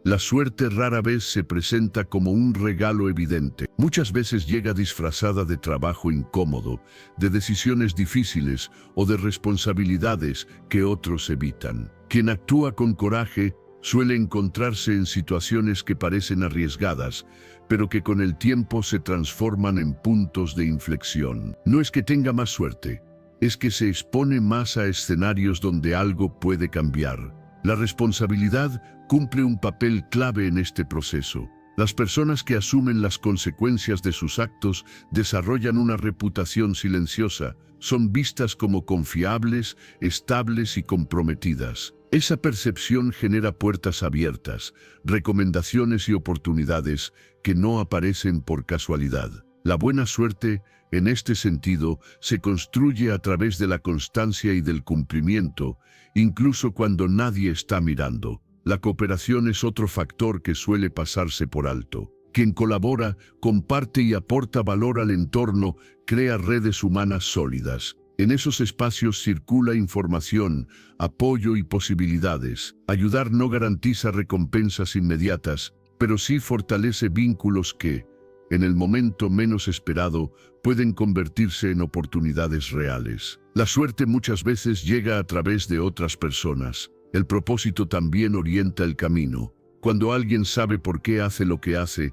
La suerte rara vez se presenta como un regalo evidente. Muchas veces llega disfrazada de trabajo incómodo, de decisiones difíciles o de responsabilidades que otros evitan. Quien actúa con coraje suele encontrarse en situaciones que parecen arriesgadas, pero que con el tiempo se transforman en puntos de inflexión. No es que tenga más suerte, es que se expone más a escenarios donde algo puede cambiar. La responsabilidad cumple un papel clave en este proceso. Las personas que asumen las consecuencias de sus actos desarrollan una reputación silenciosa, son vistas como confiables, estables y comprometidas. Esa percepción genera puertas abiertas, recomendaciones y oportunidades que no aparecen por casualidad. La buena suerte, en este sentido, se construye a través de la constancia y del cumplimiento, incluso cuando nadie está mirando. La cooperación es otro factor que suele pasarse por alto. Quien colabora, comparte y aporta valor al entorno, crea redes humanas sólidas. En esos espacios circula información, apoyo y posibilidades. Ayudar no garantiza recompensas inmediatas, pero sí fortalece vínculos que, en el momento menos esperado, pueden convertirse en oportunidades reales. La suerte muchas veces llega a través de otras personas. El propósito también orienta el camino. Cuando alguien sabe por qué hace lo que hace,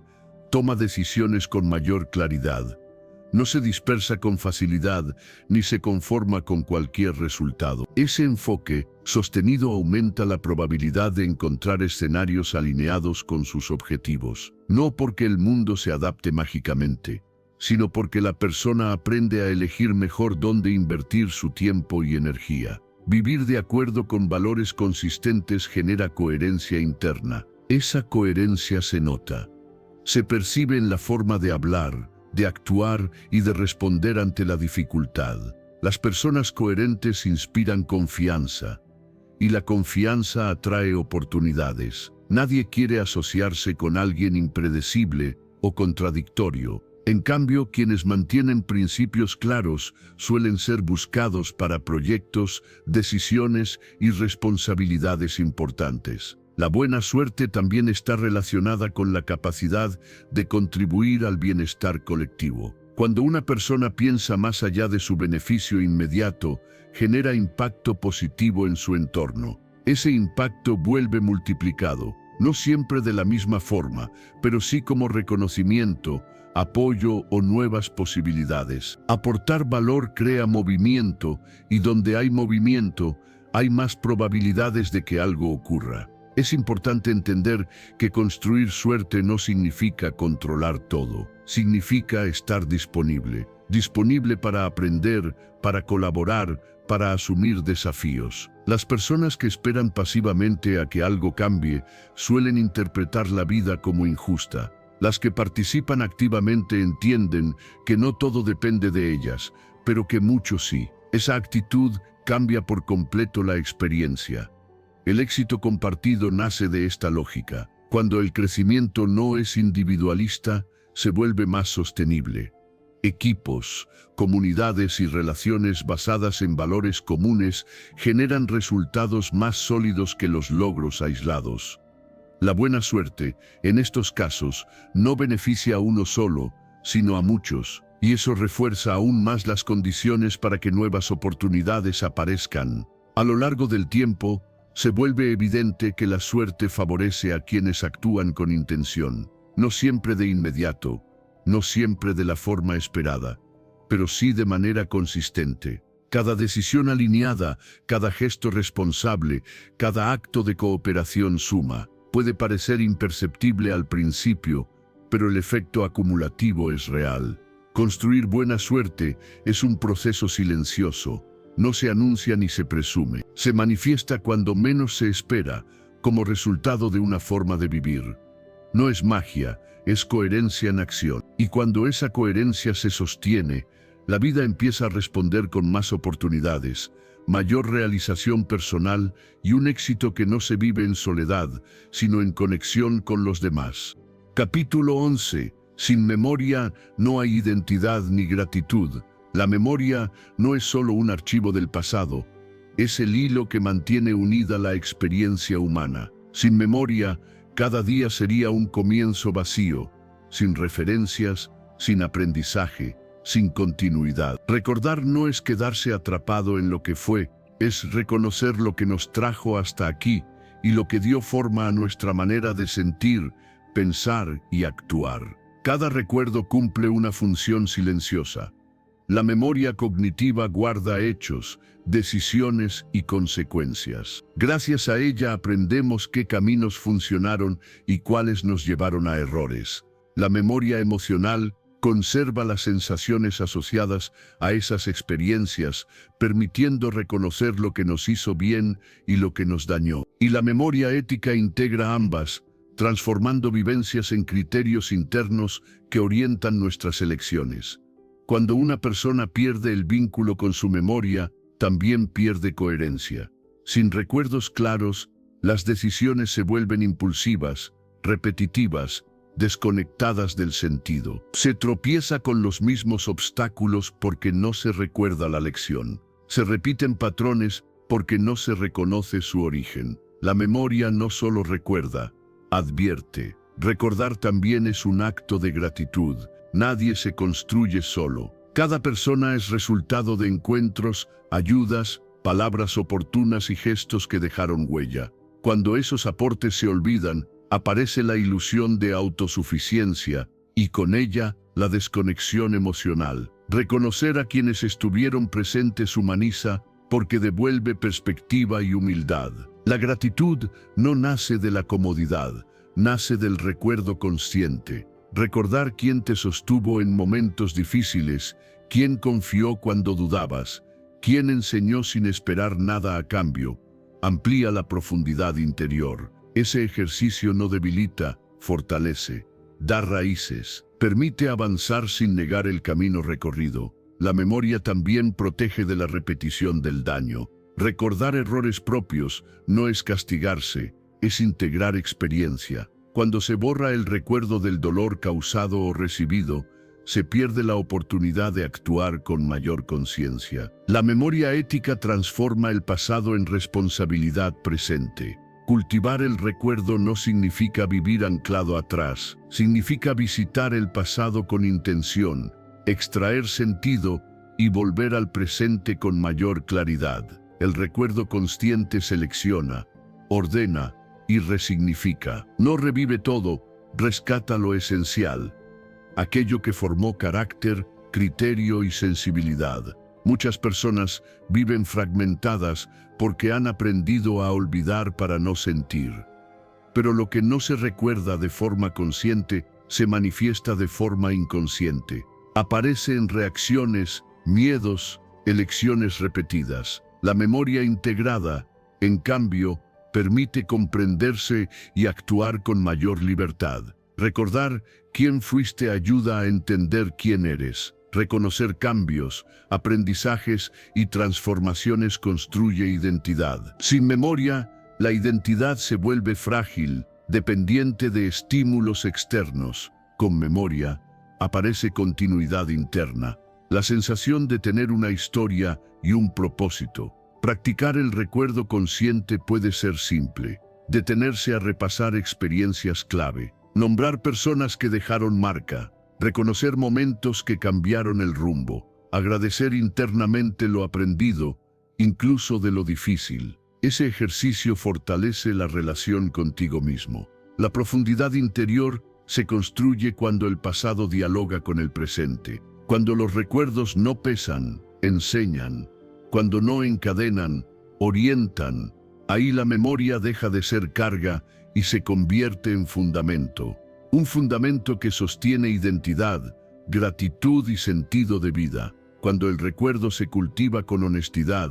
toma decisiones con mayor claridad. No se dispersa con facilidad, ni se conforma con cualquier resultado. Ese enfoque sostenido aumenta la probabilidad de encontrar escenarios alineados con sus objetivos. No porque el mundo se adapte mágicamente, sino porque la persona aprende a elegir mejor dónde invertir su tiempo y energía. Vivir de acuerdo con valores consistentes genera coherencia interna. Esa coherencia se nota. Se percibe en la forma de hablar, de actuar y de responder ante la dificultad. Las personas coherentes inspiran confianza, y la confianza atrae oportunidades. Nadie quiere asociarse con alguien impredecible o contradictorio. En cambio, quienes mantienen principios claros suelen ser buscados para proyectos, decisiones y responsabilidades importantes. La buena suerte también está relacionada con la capacidad de contribuir al bienestar colectivo. Cuando una persona piensa más allá de su beneficio inmediato, genera impacto positivo en su entorno. Ese impacto vuelve multiplicado, no siempre de la misma forma, pero sí como reconocimiento, apoyo o nuevas posibilidades. Aportar valor crea movimiento, y donde hay movimiento, hay más probabilidades de que algo ocurra. Es importante entender que construir suerte no significa controlar todo. Significa estar disponible. Disponible para aprender, para colaborar, para asumir desafíos. Las personas que esperan pasivamente a que algo cambie suelen interpretar la vida como injusta. Las que participan activamente entienden que no todo depende de ellas, pero que mucho sí. Esa actitud cambia por completo la experiencia. El éxito compartido nace de esta lógica. Cuando el crecimiento no es individualista, se vuelve más sostenible. Equipos, comunidades y relaciones basadas en valores comunes generan resultados más sólidos que los logros aislados. La buena suerte, en estos casos, no beneficia a uno solo, sino a muchos, y eso refuerza aún más las condiciones para que nuevas oportunidades aparezcan. A lo largo del tiempo, se vuelve evidente que la suerte favorece a quienes actúan con intención, no siempre de inmediato, no siempre de la forma esperada, pero sí de manera consistente. Cada decisión alineada, cada gesto responsable, cada acto de cooperación suma. Puede parecer imperceptible al principio, pero el efecto acumulativo es real. Construir buena suerte es un proceso silencioso. No se anuncia ni se presume. Se manifiesta cuando menos se espera, como resultado de una forma de vivir. No es magia, es coherencia en acción. Y cuando esa coherencia se sostiene, la vida empieza a responder con más oportunidades, mayor realización personal y un éxito que no se vive en soledad, sino en conexión con los demás. Capítulo 11. Sin memoria no hay identidad ni gratitud. La memoria no es solo un archivo del pasado, es el hilo que mantiene unida la experiencia humana. Sin memoria, cada día sería un comienzo vacío, sin referencias, sin aprendizaje, sin continuidad. Recordar no es quedarse atrapado en lo que fue, es reconocer lo que nos trajo hasta aquí y lo que dio forma a nuestra manera de sentir, pensar y actuar. Cada recuerdo cumple una función silenciosa. La memoria cognitiva guarda hechos, decisiones y consecuencias. Gracias a ella aprendemos qué caminos funcionaron y cuáles nos llevaron a errores. La memoria emocional conserva las sensaciones asociadas a esas experiencias, permitiendo reconocer lo que nos hizo bien y lo que nos dañó. Y la memoria ética integra ambas, transformando vivencias en criterios internos que orientan nuestras elecciones. Cuando una persona pierde el vínculo con su memoria, también pierde coherencia. Sin recuerdos claros, las decisiones se vuelven impulsivas, repetitivas, desconectadas del sentido. Se tropieza con los mismos obstáculos porque no se recuerda la lección. Se repiten patrones porque no se reconoce su origen. La memoria no solo recuerda, advierte. Recordar también es un acto de gratitud. Nadie se construye solo. Cada persona es resultado de encuentros, ayudas, palabras oportunas y gestos que dejaron huella. Cuando esos aportes se olvidan, aparece la ilusión de autosuficiencia y con ella la desconexión emocional. Reconocer a quienes estuvieron presentes humaniza porque devuelve perspectiva y humildad. La gratitud no nace de la comodidad, nace del recuerdo consciente. Recordar quién te sostuvo en momentos difíciles, quién confió cuando dudabas, quién enseñó sin esperar nada a cambio, amplía la profundidad interior. Ese ejercicio no debilita, fortalece, da raíces, permite avanzar sin negar el camino recorrido. la memoria también protege de la repetición del daño. Recordar errores propios no es castigarse, es integrar experiencia. Cuando se borra el recuerdo del dolor causado o recibido, se pierde la oportunidad de actuar con mayor conciencia. La memoria ética transforma el pasado en responsabilidad presente. Cultivar el recuerdo no significa vivir anclado atrás, significa visitar el pasado con intención, extraer sentido y volver al presente con mayor claridad. El recuerdo consciente selecciona, ordena y resignifica. No revive todo, rescata lo esencial, aquello que formó carácter, criterio y sensibilidad. Muchas personas viven fragmentadas porque han aprendido a olvidar para no sentir. Pero lo que no se recuerda de forma consciente se manifiesta de forma inconsciente. Aparece en reacciones, miedos, elecciones repetidas. La memoria integrada, en cambio, permite comprenderse y actuar con mayor libertad. Recordar quién fuiste ayuda a entender quién eres. Reconocer cambios, aprendizajes y transformaciones construye identidad. Sin memoria, la identidad se vuelve frágil, dependiente de estímulos externos. Con memoria, aparece continuidad interna, la sensación de tener una historia y un propósito. Practicar el recuerdo consciente puede ser simple. Detenerse a repasar experiencias clave, nombrar personas que dejaron marca, reconocer momentos que cambiaron el rumbo, agradecer internamente lo aprendido, incluso de lo difícil. Ese ejercicio fortalece la relación contigo mismo. La profundidad interior se construye cuando el pasado dialoga con el presente, cuando los recuerdos no pesan, enseñan, cuando no encadenan, orientan. Ahí la memoria deja de ser carga y se convierte en fundamento. Un fundamento que sostiene identidad, gratitud y sentido de vida. Cuando el recuerdo se cultiva con honestidad,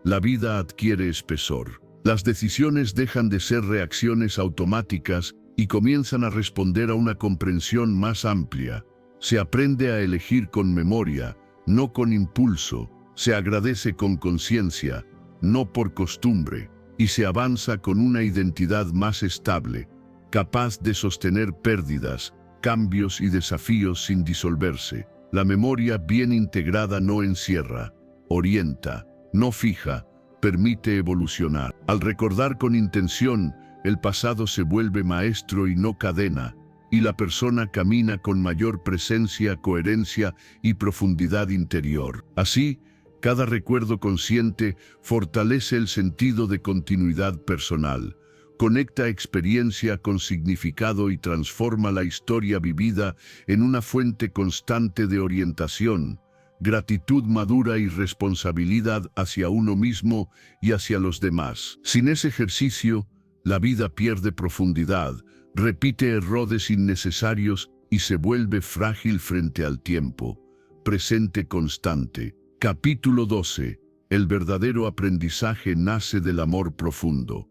la vida adquiere espesor. Las decisiones dejan de ser reacciones automáticas y comienzan a responder a una comprensión más amplia. Se aprende a elegir con memoria, no con impulso. Se agradece con conciencia, no por costumbre. Y se avanza con una identidad más estable, capaz de sostener pérdidas, cambios y desafíos sin disolverse. La memoria bien integrada no encierra, orienta, no fija, permite evolucionar. Al recordar con intención, el pasado se vuelve maestro y no cadena, y la persona camina con mayor presencia, coherencia y profundidad interior. Así, cada recuerdo consciente fortalece el sentido de continuidad personal, conecta experiencia con significado y transforma la historia vivida en una fuente constante de orientación, gratitud madura y responsabilidad hacia uno mismo y hacia los demás. Sin ese ejercicio, la vida pierde profundidad, repite errores innecesarios y se vuelve frágil frente al tiempo. Presente constante. Capítulo 12. El verdadero aprendizaje nace del amor profundo.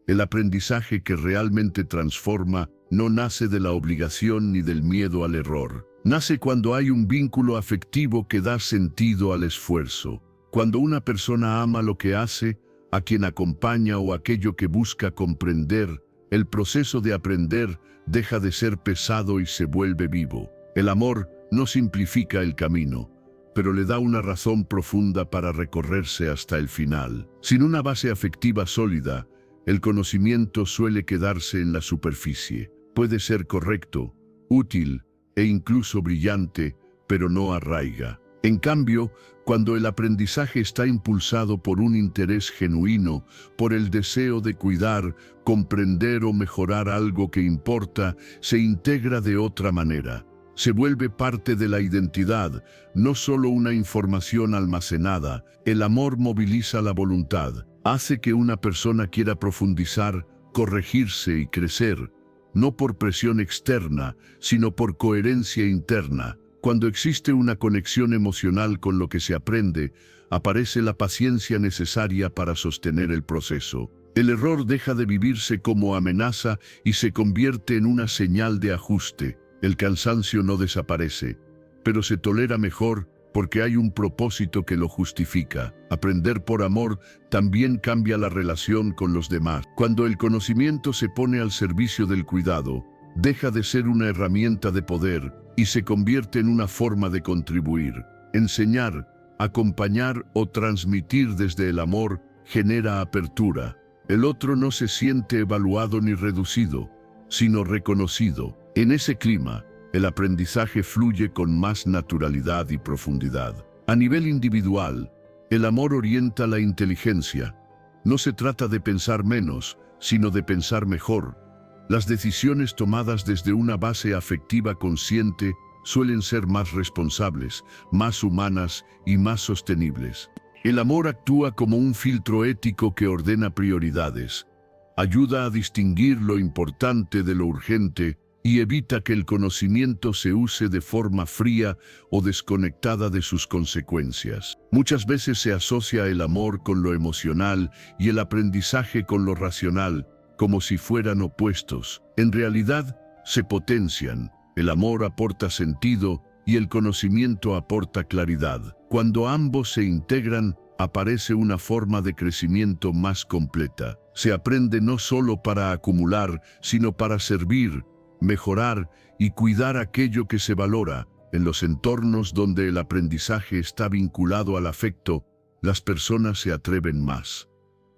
El aprendizaje que realmente transforma no nace de la obligación ni del miedo al error. Nace cuando hay un vínculo afectivo que da sentido al esfuerzo. Cuando una persona ama lo que hace, a quien acompaña o aquello que busca comprender, el proceso de aprender deja de ser pesado y se vuelve vivo. El amor no simplifica el camino, pero le da una razón profunda para recorrerse hasta el final. Sin una base afectiva sólida, el conocimiento suele quedarse en la superficie. Puede ser correcto, útil e incluso brillante, pero no arraiga. En cambio, cuando el aprendizaje está impulsado por un interés genuino, por el deseo de cuidar, comprender o mejorar algo que importa, se integra de otra manera. Se vuelve parte de la identidad, no solo una información almacenada. El amor moviliza la voluntad, hace que una persona quiera profundizar, corregirse y crecer, no por presión externa, sino por coherencia interna. Cuando existe una conexión emocional con lo que se aprende, aparece la paciencia necesaria para sostener el proceso. El error deja de vivirse como amenaza y se convierte en una señal de ajuste. El cansancio no desaparece, pero se tolera mejor porque hay un propósito que lo justifica. Aprender por amor también cambia la relación con los demás. Cuando el conocimiento se pone al servicio del cuidado, deja de ser una herramienta de poder y se convierte en una forma de contribuir. Enseñar, acompañar o transmitir desde el amor genera apertura. El otro no se siente evaluado ni reducido, sino reconocido. En ese clima, el aprendizaje fluye con más naturalidad y profundidad. A nivel individual, el amor orienta la inteligencia. No se trata de pensar menos, sino de pensar mejor. Las decisiones tomadas desde una base afectiva consciente suelen ser más responsables, más humanas y más sostenibles. El amor actúa como un filtro ético que ordena prioridades, ayuda a distinguir lo importante de lo urgente y evita que el conocimiento se use de forma fría o desconectada de sus consecuencias. Muchas veces se asocia el amor con lo emocional y el aprendizaje con lo racional, como si fueran opuestos. En realidad, se potencian. El amor aporta sentido y el conocimiento aporta claridad. Cuando ambos se integran, aparece una forma de crecimiento más completa. Se aprende no solo para acumular, sino para servir, mejorar y cuidar aquello que se valora. En los entornos donde el aprendizaje está vinculado al afecto, las personas se atreven más.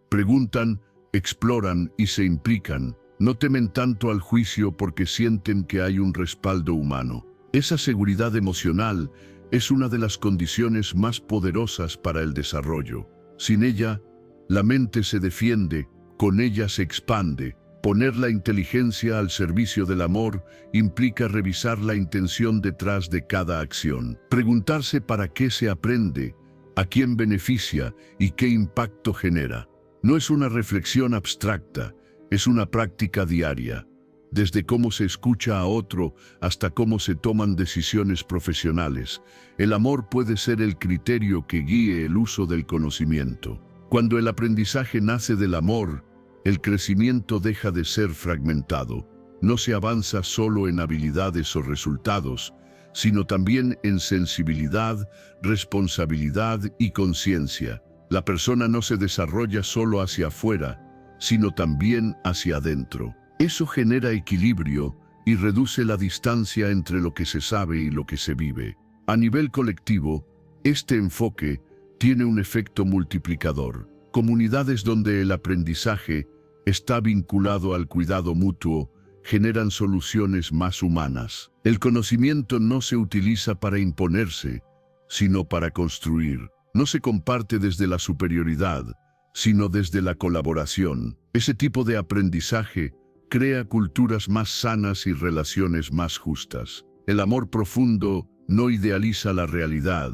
Preguntan, exploran y se implican. No temen tanto al juicio porque sienten que hay un respaldo humano. Esa seguridad emocional es una de las condiciones más poderosas para el desarrollo. Sin ella, la mente se defiende, con ella se expande. Poner la inteligencia al servicio del amor implica revisar la intención detrás de cada acción. Preguntarse para qué se aprende, a quién beneficia y qué impacto genera. No es una reflexión abstracta, es una práctica diaria. Desde cómo se escucha a otro hasta cómo se toman decisiones profesionales, el amor puede ser el criterio que guíe el uso del conocimiento. Cuando el aprendizaje nace del amor, el crecimiento deja de ser fragmentado. No se avanza solo en habilidades o resultados, sino también en sensibilidad, responsabilidad y conciencia. La persona no se desarrolla solo hacia afuera, sino también hacia adentro. Eso genera equilibrio y reduce la distancia entre lo que se sabe y lo que se vive. A nivel colectivo, este enfoque tiene un efecto multiplicador. Comunidades donde el aprendizaje está vinculado al cuidado mutuo generan soluciones más humanas. El conocimiento no se utiliza para imponerse, sino para construir. No se comparte desde la superioridad, sino desde la colaboración. Ese tipo de aprendizaje crea culturas más sanas y relaciones más justas. El amor profundo no idealiza la realidad,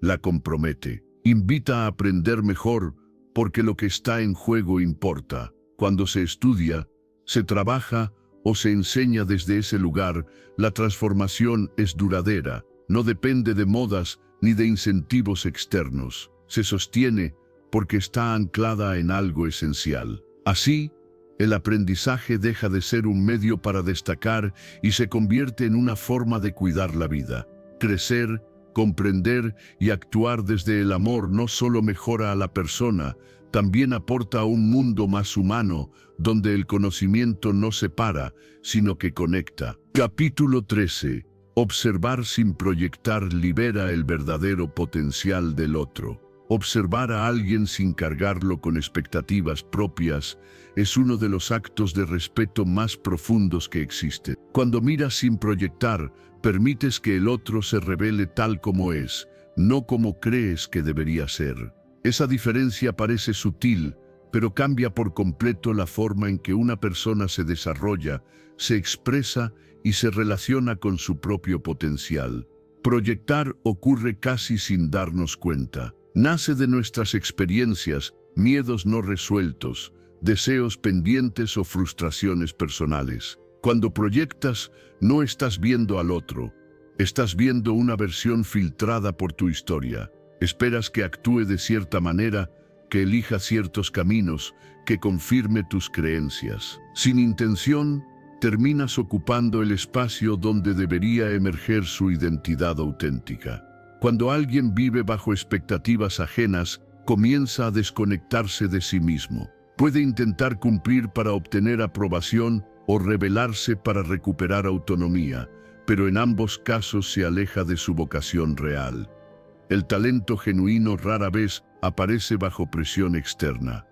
la compromete. Invita a aprender mejor porque lo que está en juego importa. Cuando se estudia, se trabaja o se enseña desde ese lugar, la transformación es duradera, no depende de modas ni de incentivos externos. Se sostiene porque está anclada en algo esencial. Así, el aprendizaje deja de ser un medio para destacar y se convierte en una forma de cuidar la vida. Crecer, comprender y actuar desde el amor no solo mejora a la persona, también aporta a un mundo más humano, donde el conocimiento no separa, sino que conecta. Capítulo 13. Observar sin proyectar libera el verdadero potencial del otro. Observar a alguien sin cargarlo con expectativas propias es uno de los actos de respeto más profundos que existen. Cuando miras sin proyectar, permites que el otro se revele tal como es, no como crees que debería ser. Esa diferencia parece sutil, pero cambia por completo la forma en que una persona se desarrolla, se expresa y se relaciona con su propio potencial. Proyectar ocurre casi sin darnos cuenta. Nace de nuestras experiencias, miedos no resueltos, deseos pendientes o frustraciones personales. Cuando proyectas, no estás viendo al otro, estás viendo una versión filtrada por tu historia. Esperas que actúe de cierta manera, que elija ciertos caminos, que confirme tus creencias. Sin intención, terminas ocupando el espacio donde debería emerger su identidad auténtica. Cuando alguien vive bajo expectativas ajenas, comienza a desconectarse de sí mismo. Puede intentar cumplir para obtener aprobación o rebelarse para recuperar autonomía, pero en ambos casos se aleja de su vocación real. El talento genuino rara vez aparece bajo presión externa.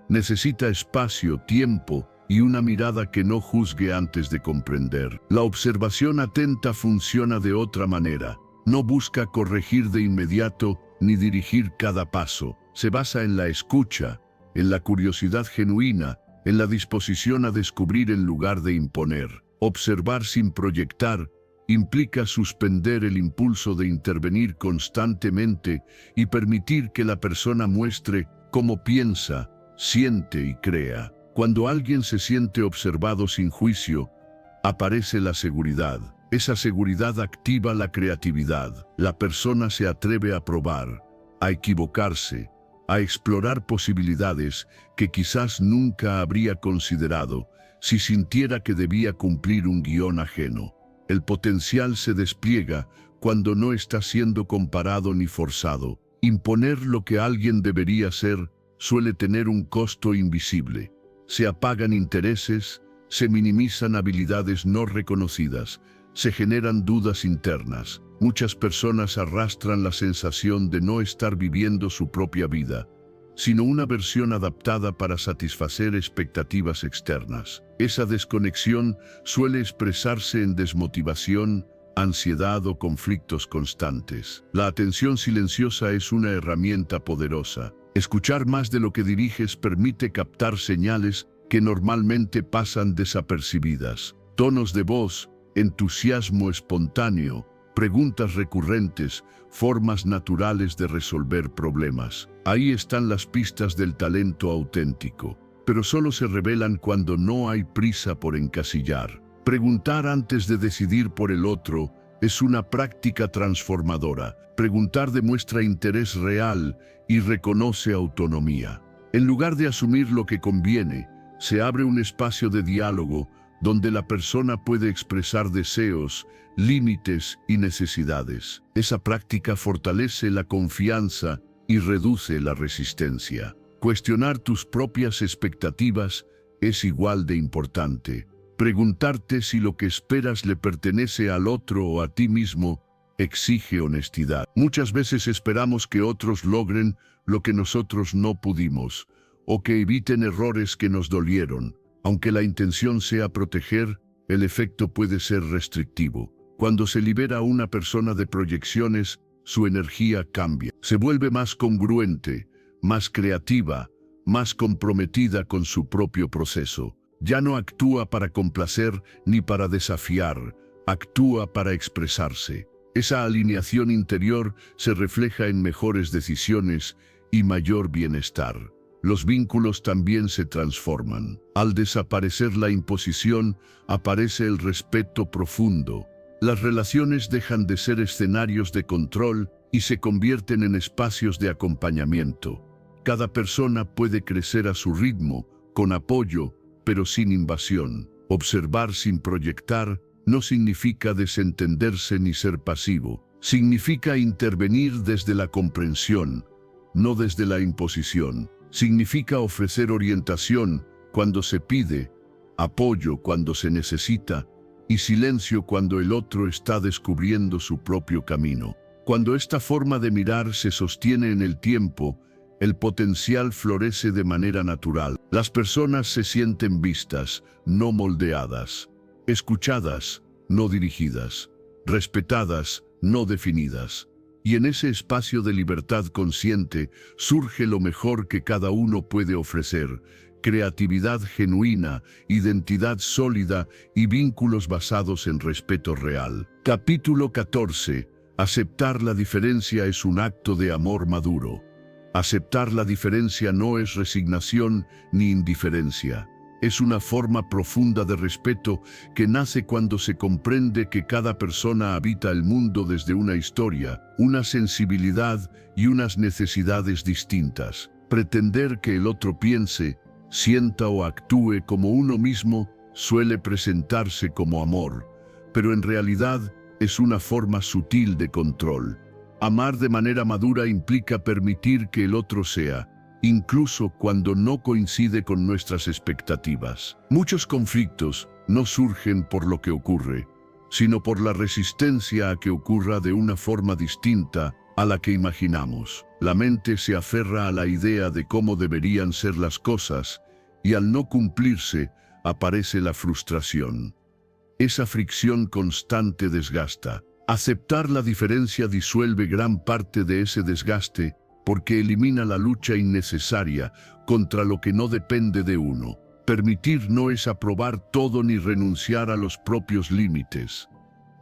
Necesita espacio, tiempo y una mirada que no juzgue antes de comprender. La observación atenta funciona de otra manera. No busca corregir de inmediato ni dirigir cada paso. Se basa en la escucha, en la curiosidad genuina, en la disposición a descubrir en lugar de imponer. Observar sin proyectar implica suspender el impulso de intervenir constantemente y permitir que la persona muestre cómo piensa, siente y crea. Cuando alguien se siente observado sin juicio, aparece la seguridad. Esa seguridad activa la creatividad. La persona se atreve a probar, a equivocarse, a explorar posibilidades que quizás nunca habría considerado si sintiera que debía cumplir un guión ajeno. El potencial se despliega cuando no está siendo comparado ni forzado. Imponer lo que alguien debería ser suele tener un costo invisible. Se apagan intereses, se minimizan habilidades no reconocidas, se generan dudas internas. Muchas personas arrastran la sensación de no estar viviendo su propia vida, sino una versión adaptada para satisfacer expectativas externas. Esa desconexión suele expresarse en desmotivación, ansiedad o conflictos constantes. La atención silenciosa es una herramienta poderosa. Escuchar más de lo que diriges permite captar señales que normalmente pasan desapercibidas. Tonos de voz, entusiasmo espontáneo, preguntas recurrentes, formas naturales de resolver problemas. Ahí están las pistas del talento auténtico, pero solo se revelan cuando no hay prisa por encasillar. Preguntar antes de decidir por el otro es una práctica transformadora. Preguntar demuestra interés real y reconoce autonomía. En lugar de asumir lo que conviene, se abre un espacio de diálogo donde la persona puede expresar deseos, límites y necesidades. Esa práctica fortalece la confianza y reduce la resistencia. Cuestionar tus propias expectativas es igual de importante. Preguntarte si lo que esperas le pertenece al otro o a ti mismo exige honestidad. Muchas veces esperamos que otros logren lo que nosotros no pudimos, o que eviten errores que nos dolieron. Aunque la intención sea proteger, el efecto puede ser restrictivo. Cuando se libera a una persona de proyecciones, su energía cambia. Se vuelve más congruente, más creativa, más comprometida con su propio proceso. Ya no actúa para complacer ni para desafiar, actúa para expresarse. Esa alineación interior se refleja en mejores decisiones y mayor bienestar. Los vínculos también se transforman. Al desaparecer la imposición, aparece el respeto profundo. Las relaciones dejan de ser escenarios de control y se convierten en espacios de acompañamiento. Cada persona puede crecer a su ritmo, con apoyo, pero sin invasión. Observar sin proyectar no significa desentenderse ni ser pasivo. Significa intervenir desde la comprensión, no desde la imposición. Significa ofrecer orientación cuando se pide, apoyo cuando se necesita y silencio cuando el otro está descubriendo su propio camino. Cuando esta forma de mirar se sostiene en el tiempo, el potencial florece de manera natural. Las personas se sienten vistas, no moldeadas, escuchadas, no dirigidas, respetadas, no definidas. Y en ese espacio de libertad consciente surge lo mejor que cada uno puede ofrecer: creatividad genuina, identidad sólida y vínculos basados en respeto real. Capítulo 14. Aceptar la diferencia es un acto de amor maduro. Aceptar la diferencia no es resignación ni indiferencia. Es una forma profunda de respeto que nace cuando se comprende que cada persona habita el mundo desde una historia, una sensibilidad y unas necesidades distintas. Pretender que el otro piense, sienta o actúe como uno mismo suele presentarse como amor, pero en realidad es una forma sutil de control. Amar de manera madura implica permitir que el otro sea, incluso cuando no coincide con nuestras expectativas. Muchos conflictos no surgen por lo que ocurre, sino por la resistencia a que ocurra de una forma distinta a la que imaginamos. La mente se aferra a la idea de cómo deberían ser las cosas y al no cumplirse aparece la frustración. Esa fricción constante desgasta. Aceptar la diferencia disuelve gran parte de ese desgaste porque elimina la lucha innecesaria contra lo que no depende de uno. Permitir no es aprobar todo ni renunciar a los propios límites.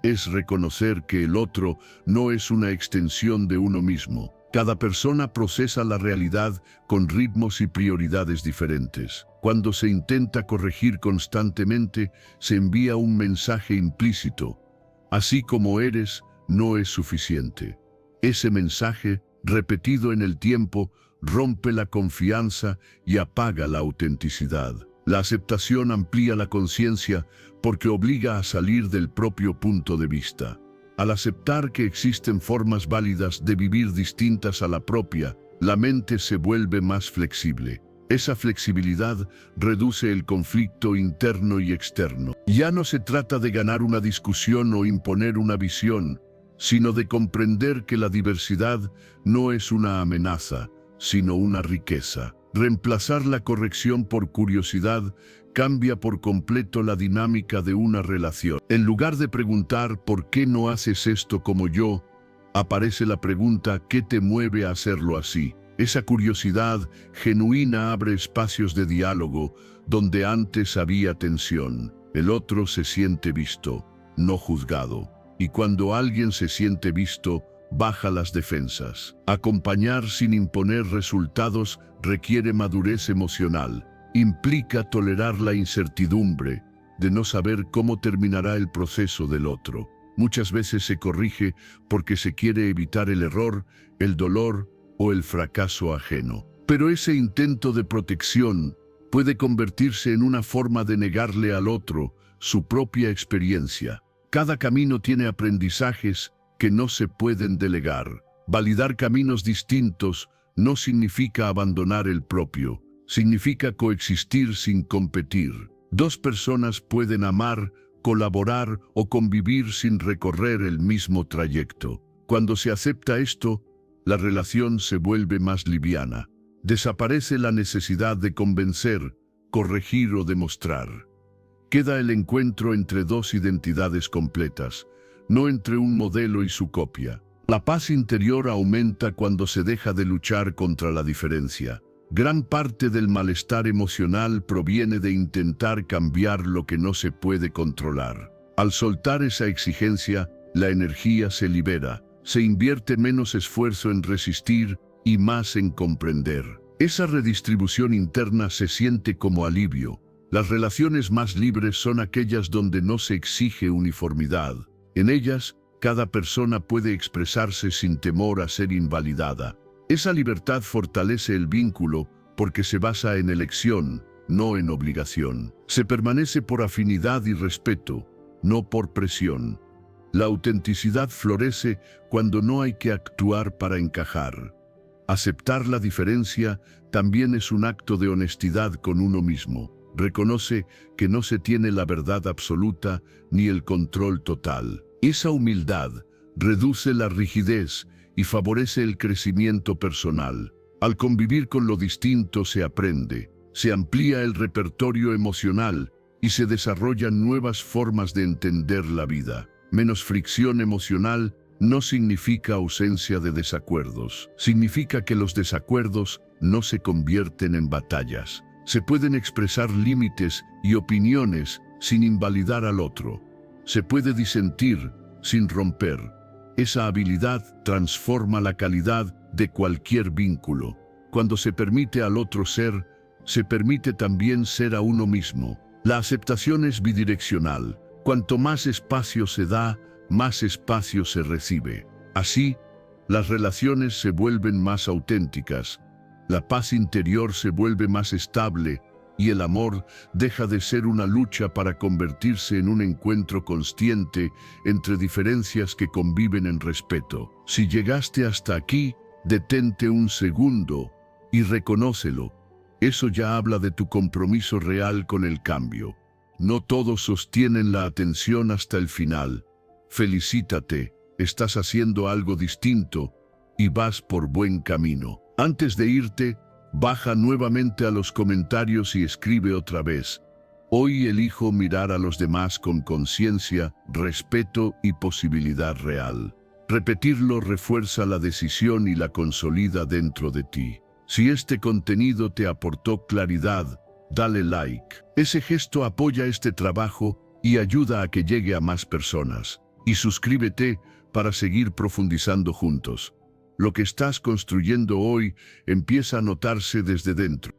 Es reconocer que el otro no es una extensión de uno mismo. Cada persona procesa la realidad con ritmos y prioridades diferentes. Cuando se intenta corregir constantemente, se envía un mensaje implícito. Así como eres, no es suficiente. Ese mensaje, repetido en el tiempo, rompe la confianza y apaga la autenticidad. La aceptación amplía la conciencia porque obliga a salir del propio punto de vista. Al aceptar que existen formas válidas de vivir distintas a la propia, la mente se vuelve más flexible. Esa flexibilidad reduce el conflicto interno y externo. Ya no se trata de ganar una discusión o imponer una visión, sino de comprender que la diversidad no es una amenaza, sino una riqueza. Reemplazar la corrección por curiosidad cambia por completo la dinámica de una relación. En lugar de preguntar ¿por qué no haces esto como yo?, aparece la pregunta ¿qué te mueve a hacerlo así? Esa curiosidad genuina abre espacios de diálogo donde antes había tensión. El otro se siente visto, no juzgado. Y cuando alguien se siente visto, baja las defensas. Acompañar sin imponer resultados requiere madurez emocional. Implica tolerar la incertidumbre de no saber cómo terminará el proceso del otro. Muchas veces se corrige porque se quiere evitar el error, el dolor o el fracaso ajeno. Pero ese intento de protección puede convertirse en una forma de negarle al otro su propia experiencia. Cada camino tiene aprendizajes que no se pueden delegar. Validar caminos distintos no significa abandonar el propio, significa coexistir sin competir. Dos personas pueden amar, colaborar o convivir sin recorrer el mismo trayecto. Cuando se acepta esto, la relación se vuelve más liviana. Desaparece la necesidad de convencer, corregir o demostrar. Queda el encuentro entre dos identidades completas, no entre un modelo y su copia. La paz interior aumenta cuando se deja de luchar contra la diferencia. Gran parte del malestar emocional proviene de intentar cambiar lo que no se puede controlar. Al soltar esa exigencia, la energía se libera. Se invierte menos esfuerzo en resistir y más en comprender. Esa redistribución interna se siente como alivio. Las relaciones más libres son aquellas donde no se exige uniformidad. En ellas, cada persona puede expresarse sin temor a ser invalidada. Esa libertad fortalece el vínculo porque se basa en elección, no en obligación. Se permanece por afinidad y respeto, no por presión. La autenticidad florece cuando no hay que actuar para encajar. Aceptar la diferencia también es un acto de honestidad con uno mismo. Reconoce que no se tiene la verdad absoluta ni el control total. Esa humildad reduce la rigidez y favorece el crecimiento personal. Al convivir con lo distinto se aprende, se amplía el repertorio emocional y se desarrollan nuevas formas de entender la vida. Menos fricción emocional no significa ausencia de desacuerdos. Significa que los desacuerdos no se convierten en batallas. Se pueden expresar límites y opiniones sin invalidar al otro. Se puede disentir sin romper. Esa habilidad transforma la calidad de cualquier vínculo. Cuando se permite al otro ser, se permite también ser a uno mismo. La aceptación es bidireccional. Cuanto más espacio se da, más espacio se recibe. Así, las relaciones se vuelven más auténticas, la paz interior se vuelve más estable y el amor deja de ser una lucha para convertirse en un encuentro consciente entre diferencias que conviven en respeto. Si llegaste hasta aquí, detente un segundo y reconócelo. Eso ya habla de tu compromiso real con el cambio. No todos sostienen la atención hasta el final. Felicítate, estás haciendo algo distinto y vas por buen camino. Antes de irte, baja nuevamente a los comentarios y escribe otra vez: hoy elijo mirar a los demás con conciencia, respeto y posibilidad real. Repetirlo refuerza la decisión y la consolida dentro de ti. Si este contenido te aportó claridad, dale like. Ese gesto apoya este trabajo y ayuda a que llegue a más personas. Y suscríbete para seguir profundizando juntos. Lo que estás construyendo hoy empieza a notarse desde dentro.